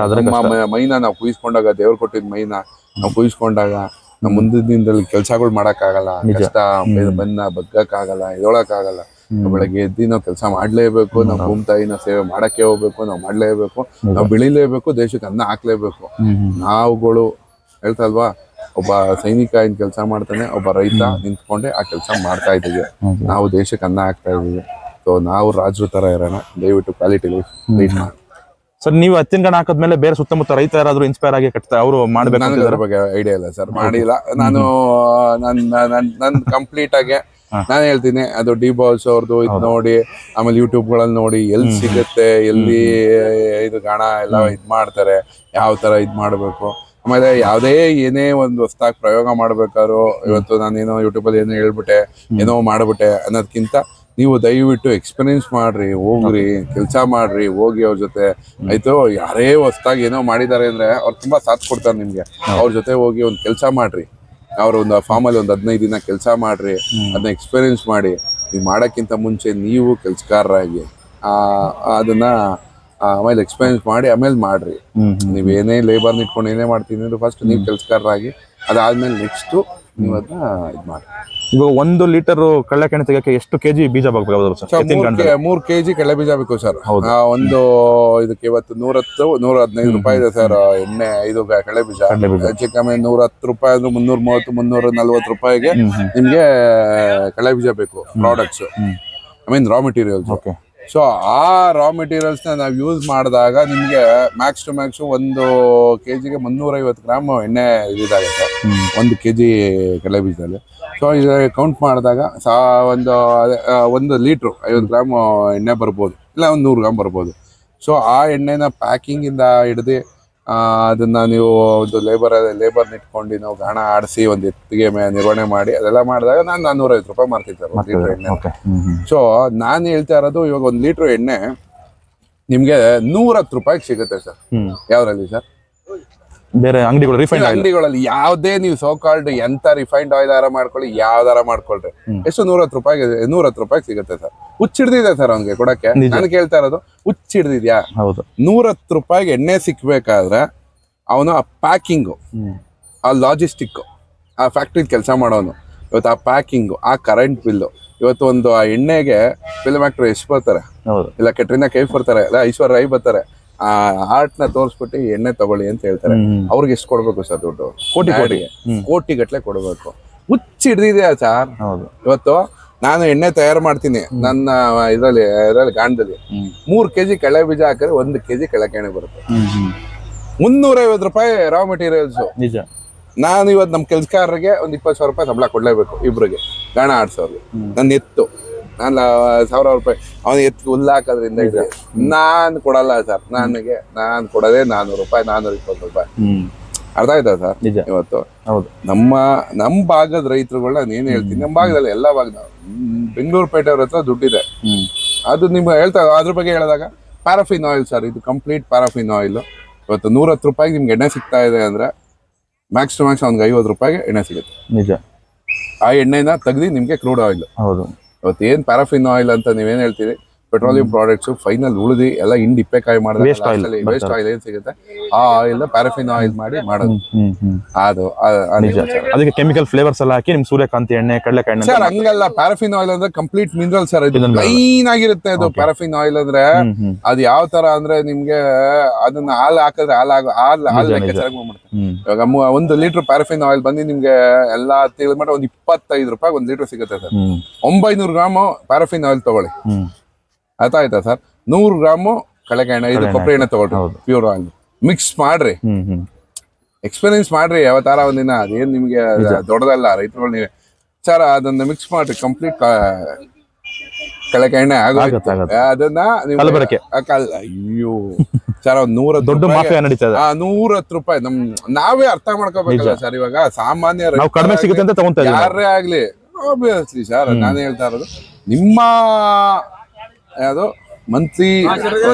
ಮೈನ ನಾವು ಕುಯಿಸ್ಕೊಂಡಾಗ, ದೇವ್ರು ಕೊಟ್ಟಿದ್ ಮೈನ ನಾವು ಕುಯಿಸ್ಕೊಂಡಾಗ ನಮ್ ಮುಂದಿನ ದಿನದಲ್ಲಿ ಕೆಲ್ಸಗಳು ಮಾಡಕ್ ಆಗಲ್ಲ. ಕಷ್ಟ ಬಗ್ಗಕ್ ಆಗಲ್ಲ, ಎದೊಳಕ್ ಆಗಲ್ಲ. ಬೆಳಗ್ಗೆ ಎದ್ದು ನಾವು ಕೆಲಸ ಮಾಡ್ಲೇಬೇಕು. ನಾವು ಭೂಮಿ ತಾಯಿನ ಸೇವೆ ಮಾಡಕ್ಕೆ ಹೋಗ್ಬೇಕು, ನಾವು ಮಾಡ್ಲೇಬೇಕು, ನಾವು ಬೆಳಿಲೇಬೇಕು, ದೇಶಕ್ಕೆ ಅನ್ನ ಹಾಕ್ಲೇಬೇಕು. ನಾವುಗಳು ಹೇಳ್ತಲ್ವಾ, ಒಬ್ಬ ಸೈನಿಕ ಏನ್ ಕೆಲಸ ಮಾಡ್ತಾನೆ, ಒಬ್ಬ ರೈತ ನಿಂತ್ಕೊಂಡೆ ಆ ಕೆಲಸ ಮಾಡ್ತಾ ಇದ್ದೀವಿ. ನಾವು ದೇಶಕ್ಕೆ ಅನ್ನ ಹಾಕ್ತಾ ಇದೀವಿ. ಸೊ ನಾವು ರಾಜರ ತರ ಇರೋಣ. ದಯವಿಟ್ಟು ಕ್ವಾಲಿಟಿ ಲೈಫ್ ಸರ್. ನೀವು ಹತ್ತಿನ ಗಾಣ ಹಾಕದ್ಮೇಲೆ ಬೇರೆ ಸುತ್ತಮುತ್ತ ರೈತ ಯಾರಾದ್ರೂ ಇನ್ಸ್ಪೈರ್ ಆಗಿ ಕಟ್ತಾರೆ, ಅವರು ಮಾಡ್ಬೇಕು? ಅದ್ರ ಬಗ್ಗೆ ಐಡಿಯಾ ಇಲ್ಲ ಸರ್, ಮಾಡಿಲ್ಲ ನಾನು. ನನ್ ಕಂಪ್ಲೀಟ್ ಆಗಿ ನಾನು ಹೇಳ್ತೀನಿ, ಅದು ಡಿಬಾಲ್ಸ್ ಅವ್ರದ್ದು ಇದು ನೋಡಿ, ಆಮೇಲೆ ಯೂಟ್ಯೂಬ್ ಗಳಲ್ಲಿ ನೋಡಿ ಎಲ್ಲಿ ಸಿಗುತ್ತೆ, ಎಲ್ಲಿ ಇದು ಗಾಣ ಎಲ್ಲ ಇದ್ ಮಾಡ್ತಾರೆ, ಯಾವ ತರ ಇದ್ ಮಾಡ್ಬೇಕು. ಆಮೇಲೆ ಯಾವ್ದೇ ಏನೇ ಒಂದು ಹೊಸದಾಗಿ ಪ್ರಯೋಗ ಮಾಡ್ಬೇಕಾದ್ರು, ಇವತ್ತು ನಾನೇನೋ ಯೂಟ್ಯೂಬಲ್ಲಿ ಏನೋ ಹೇಳ್ಬಿಟ್ಟೆ, ಏನೋ ಮಾಡ್ಬಿಟ್ಟೆ ಅನ್ನೋದ್ಕಿಂತ ನೀವು ದಯವಿಟ್ಟು ಎಕ್ಸ್ಪೀರಿಯನ್ಸ್ ಮಾಡ್ರಿ, ಹೋಗ್ರಿ, ಕೆಲಸ ಮಾಡ್ರಿ, ಹೋಗಿ ಅವ್ರ ಜೊತೆ. ಆಯ್ತು, ಯಾರೇ ಹೊಸದಾಗಿ ಏನೋ ಮಾಡಿದ್ದಾರೆ ಅಂದ್ರೆ ಅವ್ರು ತುಂಬಾ ಸಾಥ್ ಕೊಡ್ತಾರೆ ನಿಮ್ಗೆ. ಅವ್ರ ಜೊತೆ ಹೋಗಿ ಒಂದು ಕೆಲಸ ಮಾಡ್ರಿ. ಅವ್ರ ಒಂದು ಫಾರ್ಮಲ್ಲಿ ಒಂದು 15 ದಿನ ಕೆಲಸ ಮಾಡ್ರಿ, ಅದನ್ನ ಎಕ್ಸ್ಪೀರಿಯನ್ಸ್ ಮಾಡಿ. ನೀವು ಮಾಡೋಕ್ಕಿಂತ ಮುಂಚೆ ನೀವು ಕೆಲಸಗಾರರಾಗಿ ಅದನ್ನ ಆಮೇಲೆ ಎಕ್ಸ್ಪೀರಿಯನ್ಸ್ ಮಾಡಿ ಆಮೇಲೆ ಮಾಡ್ರಿ. ನೀವೇನೇ ಲೇಬರ್ನ ಇಟ್ಕೊಂಡು ಏನೇ ಮಾಡ್ತೀನಿ ಅಂದ್ರೆ ಫಸ್ಟ್ ನೀವು ಕೆಲಸಗಾರರಾಗಿ ಅದಾದ್ಮೇಲೆ ನೆಕ್ಸ್ಟು ನೀವು ಅದನ್ನ ಇದು ಮಾಡಿ. ಇವಾಗ 1 ಲೀಟರ್ ಕಡಲೆಕಾಯಿ ತೆಗಿಯಕ್ಕೆ ಎಷ್ಟು ಕೆಜಿ ಬೀಜ ಬೇಕಾಗಬಹುದು ಸರ್? 3 kg ಕಡಲೆ ಬೀಜ ಬೇಕು ಸರ್. ಒಂದು ಇದಕ್ಕೆ ಇವತ್ತು 110-115 ರೂಪಾಯಿ ಇದೆ ಸರ್ ಎಣ್ಣೆ. ಇದು ಕಡಲೆ ಬೀಜ ಹೆಚ್ಚು ಕಮ್ಮಿ 110 ರೂಪಾಯಿ ಅಂದ್ರೆ 330-340 ರೂಪಾಯಿಗೆ ನಿಮ್ಗೆ ಕಡಲೆ ಬೀಜ ಬೇಕು. Products I mean raw materials. So ಆ ರಾ ಮೆಟೀರಿಯಲ್ಸ್ ನ ನಾವು ಯೂಸ್ ಮಾಡಿದಾಗ ನಿಮ್ಗೆ ಮ್ಯಾಕ್ಸ್ ಟು ಮ್ಯಾಕ್ಸ್ 1 kgಗೆ 350 ಗ್ರಾಮ್ ಎಣ್ಣೆ ಇದಾಗುತ್ತೆ 1 kg ಕಡಲೆ ಬೀಜದಲ್ಲಿ. ಸೊ ಇದು ಕೌಂಟ್ ಮಾಡಿದಾಗ ಒಂದು ಲೀಟ್ರು 50 ಗ್ರಾಮ್ ಎಣ್ಣೆ ಬರ್ಬೋದು, ಇಲ್ಲ 100 ಗ್ರಾಮ್ ಬರ್ಬೋದು. ಸೊ ಆ ಎಣ್ಣೆನ ಪ್ಯಾಕಿಂಗ್ ಇಂದ ಹಿಡ್ದು ಅದನ್ನ ನೀವು ಒಂದು ಲೇಬರ್ನ ಇಟ್ಕೊಂಡು ನಾವು ಗಾಣ ಆಡಿಸಿ ಒಂದು ಎತ್ತಿಗೆ ನಿರ್ವಹಣೆ ಮಾಡಿ ಅದೆಲ್ಲ ಮಾಡಿದಾಗ ನಾನು 450 ರೂಪಾಯಿ ಮಾರ್ತೀನಿ ಸರ್ 1 ಲೀಟರ್ ಎಣ್ಣೆ. ಸೊ ನಾನು ಹೇಳ್ತಾ ಇರೋದು ಇವಾಗ 1 ಲೀಟರ್ ಎಣ್ಣೆ ನಿಮ್ಗೆ 110 ರೂಪಾಯಿಗೆ ಸಿಗುತ್ತೆ ಸರ್. ಯಾವ್ದ್ರಲ್ಲಿ ಸರ್? ಬೇರೆ ಅಂಗಡಿಗಳಲ್ಲಿ ಯಾವುದೇ ನೀವು ಸೋಕಾಲ್ಡ್ ಎಂತ ರಿಫೈನ್ಡ್ ಆಯಿಲ್ ಆರ ಮಾಡ್ಕೊಳ್ಳಿ, ಯಾವ್ದಾರ ಮಾಡ್ಕೊಳ್ರಿ, ಎಷ್ಟು 110 ರೂಪಾಯಿಗೆ ಸಿಗುತ್ತೆ ಸರ್. ಹುಚ್ಚಿಡ್ದಿದೆ ಸರ್ ಅವ್ನಿಗೆ ಕೊಡಕ್ಕೆ. ನಾನು ಕೇಳ್ತಾ ಇರೋದು ಹುಚ್ಚಿಡ್ದಿದ್ಯಾ? 110 ರೂಪಾಯಿಗೆ ಎಣ್ಣೆ ಸಿಕ್ಬೇಕಾದ್ರೆ ಅವನು ಆ ಪ್ಯಾಕಿಂಗು, ಆ ಲಾಜಿಸ್ಟಿಕ್, ಆ ಫ್ಯಾಕ್ಟ್ರಿ ಕೆಲಸ ಮಾಡೋನು, ಇವತ್ತು ಆ ಪ್ಯಾಕಿಂಗು, ಆ ಕರೆಂಟ್ ಬಿಲ್ಲು, ಇವತ್ತು ಒಂದು ಆ ಎಣ್ಣೆಗೆ ಫಿಲ್ಮ್ ಆಕ್ಟರ್ ಎಷ್ಟು ಬರ್ತಾರೆ, ಇಲ್ಲ ಕೆಟ್ರಿನಾ ಕೈಫ್ ಬರ್ತಾರೆ, ಇಲ್ಲ ಐಶ್ವರ್ಯ ರೈ ಬರ್ತಾರೆ, ಆ ಆರ್ಟ್ ನ ತೋರಿಸ್ಬಿಟ್ಟು ಎಣ್ಣೆ ತಗೊಳ್ಳಿ ಅಂತ ಹೇಳ್ತಾರೆ. ಅವ್ರಿಗೆ ಎಷ್ಟು ಕೊಡ್ಬೇಕು ಸರ್ ದುಡ್ಡು? ಕೋಟಿ ಗಟ್ಲೆ ಕೊಡ್ಬೇಕು. ಹುಚ್ಚಿಡ್ದಿದೆ ಸರ್. ಇವತ್ತು ನಾನು ಎಣ್ಣೆ ತಯಾರು ಮಾಡ್ತೀನಿ ನನ್ನ ಇದರಲ್ಲಿ ಗಾಣದಲ್ಲಿ 3 kg ಕಳೆ ಬೀಜ ಹಾಕಿದ್ರೆ 1 kg ಕಳೆಕೆಣ್ಣೆ ಬರುತ್ತೆ. 350 ರೂಪಾಯಿ ರಾ ಮೆಟೀರಿಯಲ್ಸ್. ನಾನು ಇವತ್ತು ನಮ್ಮ ಕೆಲ್ಸಗಾರರಿಗೆ ಒಂದು 20,000 ರೂಪಾಯಿ ಸಂಬಳ ಕೊಡ್ಲೇಬೇಕು ಇಬ್ರಿಗೆ, ಗಾಣ ಆಡ್ಸೋರ್ಗೆ. ನನ್ನ ಎತ್ತು ನಾನು 1,000 ರೂಪಾಯಿ ಅವನ ಎತ್ತು ಹುಲ್ಲಾಕೋದ್ರಿಂದ ಇದೆ. ನಾನು ಕೊಡಲ್ಲ ಸರ್. ನಾನು ಕೊಡೋದೇ 400 ರೂಪಾಯಿ, 420 ರೂಪಾಯಿ. ಅರ್ಥ ಆಯ್ತಾ ಸರ್? ಇವತ್ತು ನಮ್ಮ ಭಾಗದ ರೈತರುಗಳನ್ನ ನಾನು ಏನ್ ಹೇಳ್ತೀನಿ, ನಮ್ಮ ಭಾಗದಲ್ಲಿ ಎಲ್ಲಾ ಭಾಗದ ಬೆಂಗಳೂರು ಪೇಟೆ ಅವ್ರ ಹತ್ರ ದುಡ್ಡಿದೆ. ಅದು ನಿಮ್ಗೆ ಹೇಳ್ತಾ ಅದ್ರ ಬಗ್ಗೆ ಹೇಳಿದಾಗ ಪ್ಯಾರಾಫಿನ್ ಆಯಿಲ್ ಸರ್, ಇದು ಕಂಪ್ಲೀಟ್ ಪ್ಯಾರಾಫಿನ್ ಆಯಿಲ್. ಇವತ್ತು 110 ರೂಪಾಯಿಗೆ ನಿಮ್ಗೆ ಎಣ್ಣೆ ಸಿಗ್ತಾ ಇದೆ ಅಂದ್ರೆ ಮ್ಯಾಕ್ಸ್ ಟು ಮ್ಯಾಕ್ಸ್ ಅವ್ನಿಗೆ 50 ರೂಪಾಯಿಗೆ ಎಣ್ಣೆ ಸಿಗುತ್ತೆ. ನಿಜ. ಆ ಎಣ್ಣೆನ ತೆಗ್ದು ನಿಮ್ಗೆ ಕ್ರೂಡ್ ಆಯಿಲ್. ಇವತ್ತೇನ್ ಪ್ಯಾರಾಫಿನ್ ಆಯಿಲ್ ಅಂತ ನೀವೇನ್ ಹೇಳ್ತೀರಿ, ಪೆಟ್ರೋಲಿಯಂ ಪ್ರಾಡಕ್ಟ್ಸ್ ಫೈನಲ್ ಉಳಿದಿ ಎಲ್ಲ ಇಪ್ಪೆಕಾಯಿ ಮಾಡಿದ್ರೆ ವೇಸ್ಟ್ ಆಯಿಲ್ ಏನ್ ಸಿಗುತ್ತೆ ಆ ಆಯಿಲ್ ಪ್ಯಾರಾಫಿನ್ ಆಯಿಲ್ ಮಾಡಿ ಮಾಡೋದು. ಅದು ಅದಕ್ಕೆ ಕೆಮಿಕಲ್ ಫ್ಲೇವರ್ಸ್ ಎಲ್ಲ ಹಾಕಿ ನಿಮ್ ಸೂರ್ಯಕಾಂತಿ ಎಣ್ಣೆ, ಕಡಲೆಕಾಯಿ ಎಣ್ಣೆ ಸರ್ ಹಂಗಲ್ಲ. ಪ್ಯಾರಾಫಿನ್ ಆಯಿಲ್ ಅಂದ್ರೆ ಕಂಪ್ಲೀಟ್ ಮಿನರಲ್ ಸರ್, ಇದು ಲೈನ್ ಆಗಿರುತ್ತೆ. ಅದು ಪ್ಯಾರಾಫಿನ್ ಆಯಿಲ್ ಅಂದ್ರೆ ಅದು ಯಾವ ತರ ಅಂದ್ರೆ ನಿಮ್ಗೆ ಅದನ್ನ ಹಾಲು ಹಾಕಿದ್ರೆ ಹಾಲು ಲೆಕ್ಕಾಚಾರ ಮಾಡ್ಬಿಡುತ್ತೆ. ಇವಾಗ 1 ಲೀಟರ್ ಪ್ಯಾರಾಫಿನ್ ಆಯಿಲ್ ಬಂದು ನಿಮ್ಗೆ ಎಲ್ಲಾ ತಿಳಿದ್ಬಿಟ್ಟು ಒಂದು 25 ರೂಪಾಯಿ 1 ಲೀಟರ್ ಸಿಗುತ್ತೆ ಸರ್. 900 ಗ್ರಾಮ್ ಪ್ಯಾರಾಫಿನ್ ಆಯಿಲ್ ತಗೊಳ್ಳಿ, ಆಯ್ತಾ ಸರ್. 100 ಗ್ರಾಮು ಕಳೆಕಾಯಿ ಎಣ್ಣೆ, ಇದು ಕೊಬ್ಬರಿ ಎಣ್ಣೆ ತಗೊಳ್ರಿ, ಪ್ಯೂರ್ ಆಯಿಲ್ ಮಿಕ್ಸ್ ಮಾಡ್ರಿ, ಎಕ್ಸ್ಪೀರಿಯನ್ಸ್ ಮಾಡ್ರಿ ಯಾವತ್ತಾರ ಒಂದಿನ. ಅದೇನ್ ನಿಮ್ಗೆ ದೊಡ್ಡದಲ್ಲ ರೈತರುಗಳು. ನೀವೇ ಸರ್ ಅದನ್ನ ಮಿಕ್ಸ್ ಮಾಡ್ರಿ, ಕಂಪ್ಲೀಟ್ ಕಳೆಕಾಯಿ ಎಣ್ಣೆ ಆಗುತ್ತೆ. ಅದನ್ನ ಅಯ್ಯೋ ಸರ್, 110 ರೂಪಾಯಿ ನಾವೇ ಅರ್ಥ ಮಾಡ್ಕೋಬೇಕಲ್ಲ ಸರ್. ಇವಾಗ ಸಾಮಾನ್ಯ ಯಾರೇ ಆಗ್ಲಿ ಆಬ್ವಿಯಸ್ಲಿ ಸರ್, ನಾನು ಹೇಳ್ತಾ ಇರೋದು ನಿಮ್ಮ ಯಾವುದು ಮಂತ್ಲಿ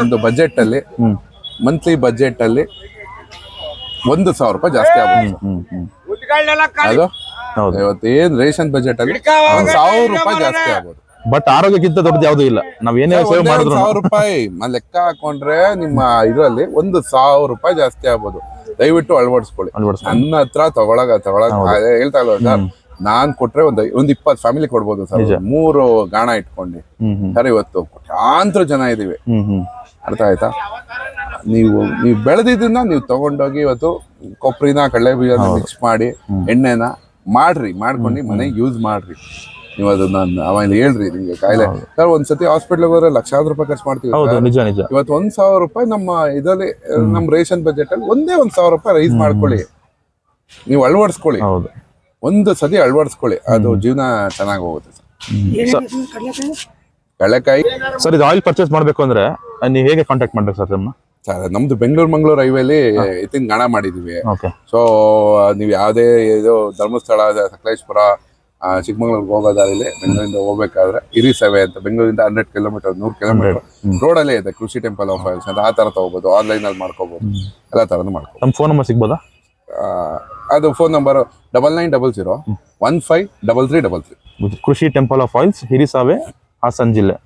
ಒಂದು ಬಜೆಟ್ ಅಲ್ಲಿ 1,000 ರೂಪಾಯಿ ಜಾಸ್ತಿ ಆಗ್ಬೋದು. ಅದು ಇವತ್ತೇನ್ ರೇಷನ್ ಬಜೆಟ್ ಅಲ್ಲಿ 1,000 ರೂಪಾಯಿ ಜಾಸ್ತಿ ಆಗ್ಬೋದು. ಬಟ್ ಆರೋಗ್ಯಕ್ಕಿಂತ ದೊಡ್ಡದು ಯಾವ್ದು ಇಲ್ಲ. ನಾವ್ ಏನೇ ಸೇವ್ ಮಾಡಿದ್ರು 1,000 ರೂಪಾಯಿ ಲೆಕ್ಕ ಹಾಕೊಂಡ್ರೆ ನಿಮ್ಮ ಇದರಲ್ಲಿ 1,000 ರೂಪಾಯಿ ಜಾಸ್ತಿ ಆಗ್ಬೋದು. ದಯವಿಟ್ಟು ಅಳವಡಿಸ್ಕೊಳ್ಳಿ. ನನ್ನ ಹತ್ರ ತಗೊಳಗ ಹೇಳ್ತಾ ಇಲ್ಲ ಸರ್, ನಾನ್ ಕೊಟ್ರೆ ಒಂದು 20 ಫ್ಯಾಮಿಲಿ ಕೊಡ್ಬೋದು ಸರ್, 3 ಗಾಣ ಇಟ್ಕೊಂಡು ಸರ್. ಇವತ್ತು ಕೋಟ್ಯಾಂತರ ಜನ ಇದೀವಿ, ಅರ್ಥ ಆಯ್ತಾ? ನೀವು ಬೆಳೆದಿದ್ದನ್ನ ನೀವು ತಗೊಂಡೋಗಿ ಇವತ್ತು ಕೊಬ್ಬರಿನ ಕಡಲೆ ಬೀಜನ ಮಿಕ್ಸ್ ಮಾಡಿ ಎಣ್ಣೆನ ಮಾಡ್ಕೊಂಡು ಮನೆಗೆ ಯೂಸ್ ಮಾಡ್ರಿ. ನೀವು ಅದನ್ನ ಆಮೇಲೆ ಹೇಳ್ರಿ ನಿಮ್ಗೆ ಕಾಯಿಲೆ ಸರ್. ಒಂದ್ಸತಿ ಹಾಸ್ಪಿಟ್ಲಿಗೆ ಹೋದ್ರೆ ಲಕ್ಷಾಂತರ ರೂಪಾಯಿ ಖರ್ಚು ಮಾಡ್ತೀವಿ. ಇವತ್ತು 1,000 ರೂಪಾಯಿ ನಮ್ಮ ಇದರಲ್ಲಿ ನಮ್ಮ ರೇಷನ್ ಬಜೆಟ್ ಅಲ್ಲಿ 1,000 ರೂಪಾಯಿ ರೈಸ್ ಮಾಡ್ಕೊಳ್ಳಿ, ನೀವು ಅಳವಡಿಸ್ಕೊಳ್ಳಿ. ಒಂದು ಸತಿ ಅಳವಡಿಸ್ಕೊಳ್ಳಿ, ಅದು ಜೀವನ ಚೆನ್ನಾಗಿ ಹೋಗುತ್ತೆ ಸರ್. ಕಡಲೆಕಾಯಿ ಸರ್, ಇದು ಆಯಿಲ್ ಪರ್ಚೇಸ್ ಮಾಡ್ಬೇಕು ಅಂದ್ರೆ ನೀವು ಹೇಗೆ ಕಾಂಟ್ಯಾಕ್ಟ್ ಮಾಡ್ಬೇಕು ಸರ್ ನಿಮ್ಮನ್ನ? ಸರ್ ನಮ್ದು ಬೆಂಗಳೂರು ಹೈವೇಲಿ ಎತ್ತಿನ ಗಾಣ ಮಾಡಿದೀವಿ. ಸೊ ನೀವು ಯಾವುದೇ ಇದು ಧರ್ಮಸ್ಥಳ, ಸಕಲೇಶ್ಪುರ, ಚಿಕ್ಕಮಂಗ್ಳೂರ್ಗೆ ಹೋಗೋದಾಗಲಿ ಬೆಂಗಳೂರಿಂದ ಹೋಗ್ಬೇಕಾದ್ರೆ ಹಿರಿಸೇವೆ ಅಂತ ಬೆಂಗಳೂರಿಂದ 100 ಕಿಲೋಮೀಟರ್ 100 ಕಿಲೋಮೀಟರ್ ರೋಡಲ್ಲೇ ಇದೆ ಕೃಷಿ ಟೆಂಪಲ್ ಆಫ್ ಆಯಿಲ್ಸ್ ಅಂತ. ಆ ತರ ತಗೋಬಹುದು, ಆನ್ಲೈನ್ ಅಲ್ಲಿ ಮಾಡ್ಕೋಬಹುದು, ಎಲ್ಲ ತರದ್ದು ಮಾಡ್ಕೋಬಹುದು. ನಮ್ಮ ಫೋನ್ ನಂಬರ್ ಸಿಗ್ಬೋದಾ? ಅದು ಫೋನ್ ನಂಬರ್ 9900153333. ಕೃಷಿ temple of oils, Hirisave, Haasan ಜಿಲ್ಲೆ.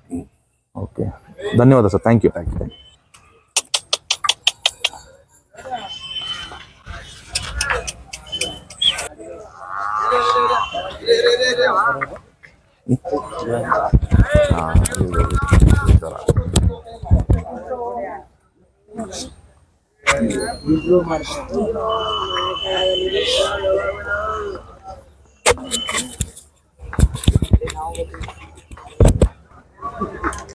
ಓಕೆ, ಧನ್ಯವಾದ ಸರ್. Thank you. ಈ ಥರ.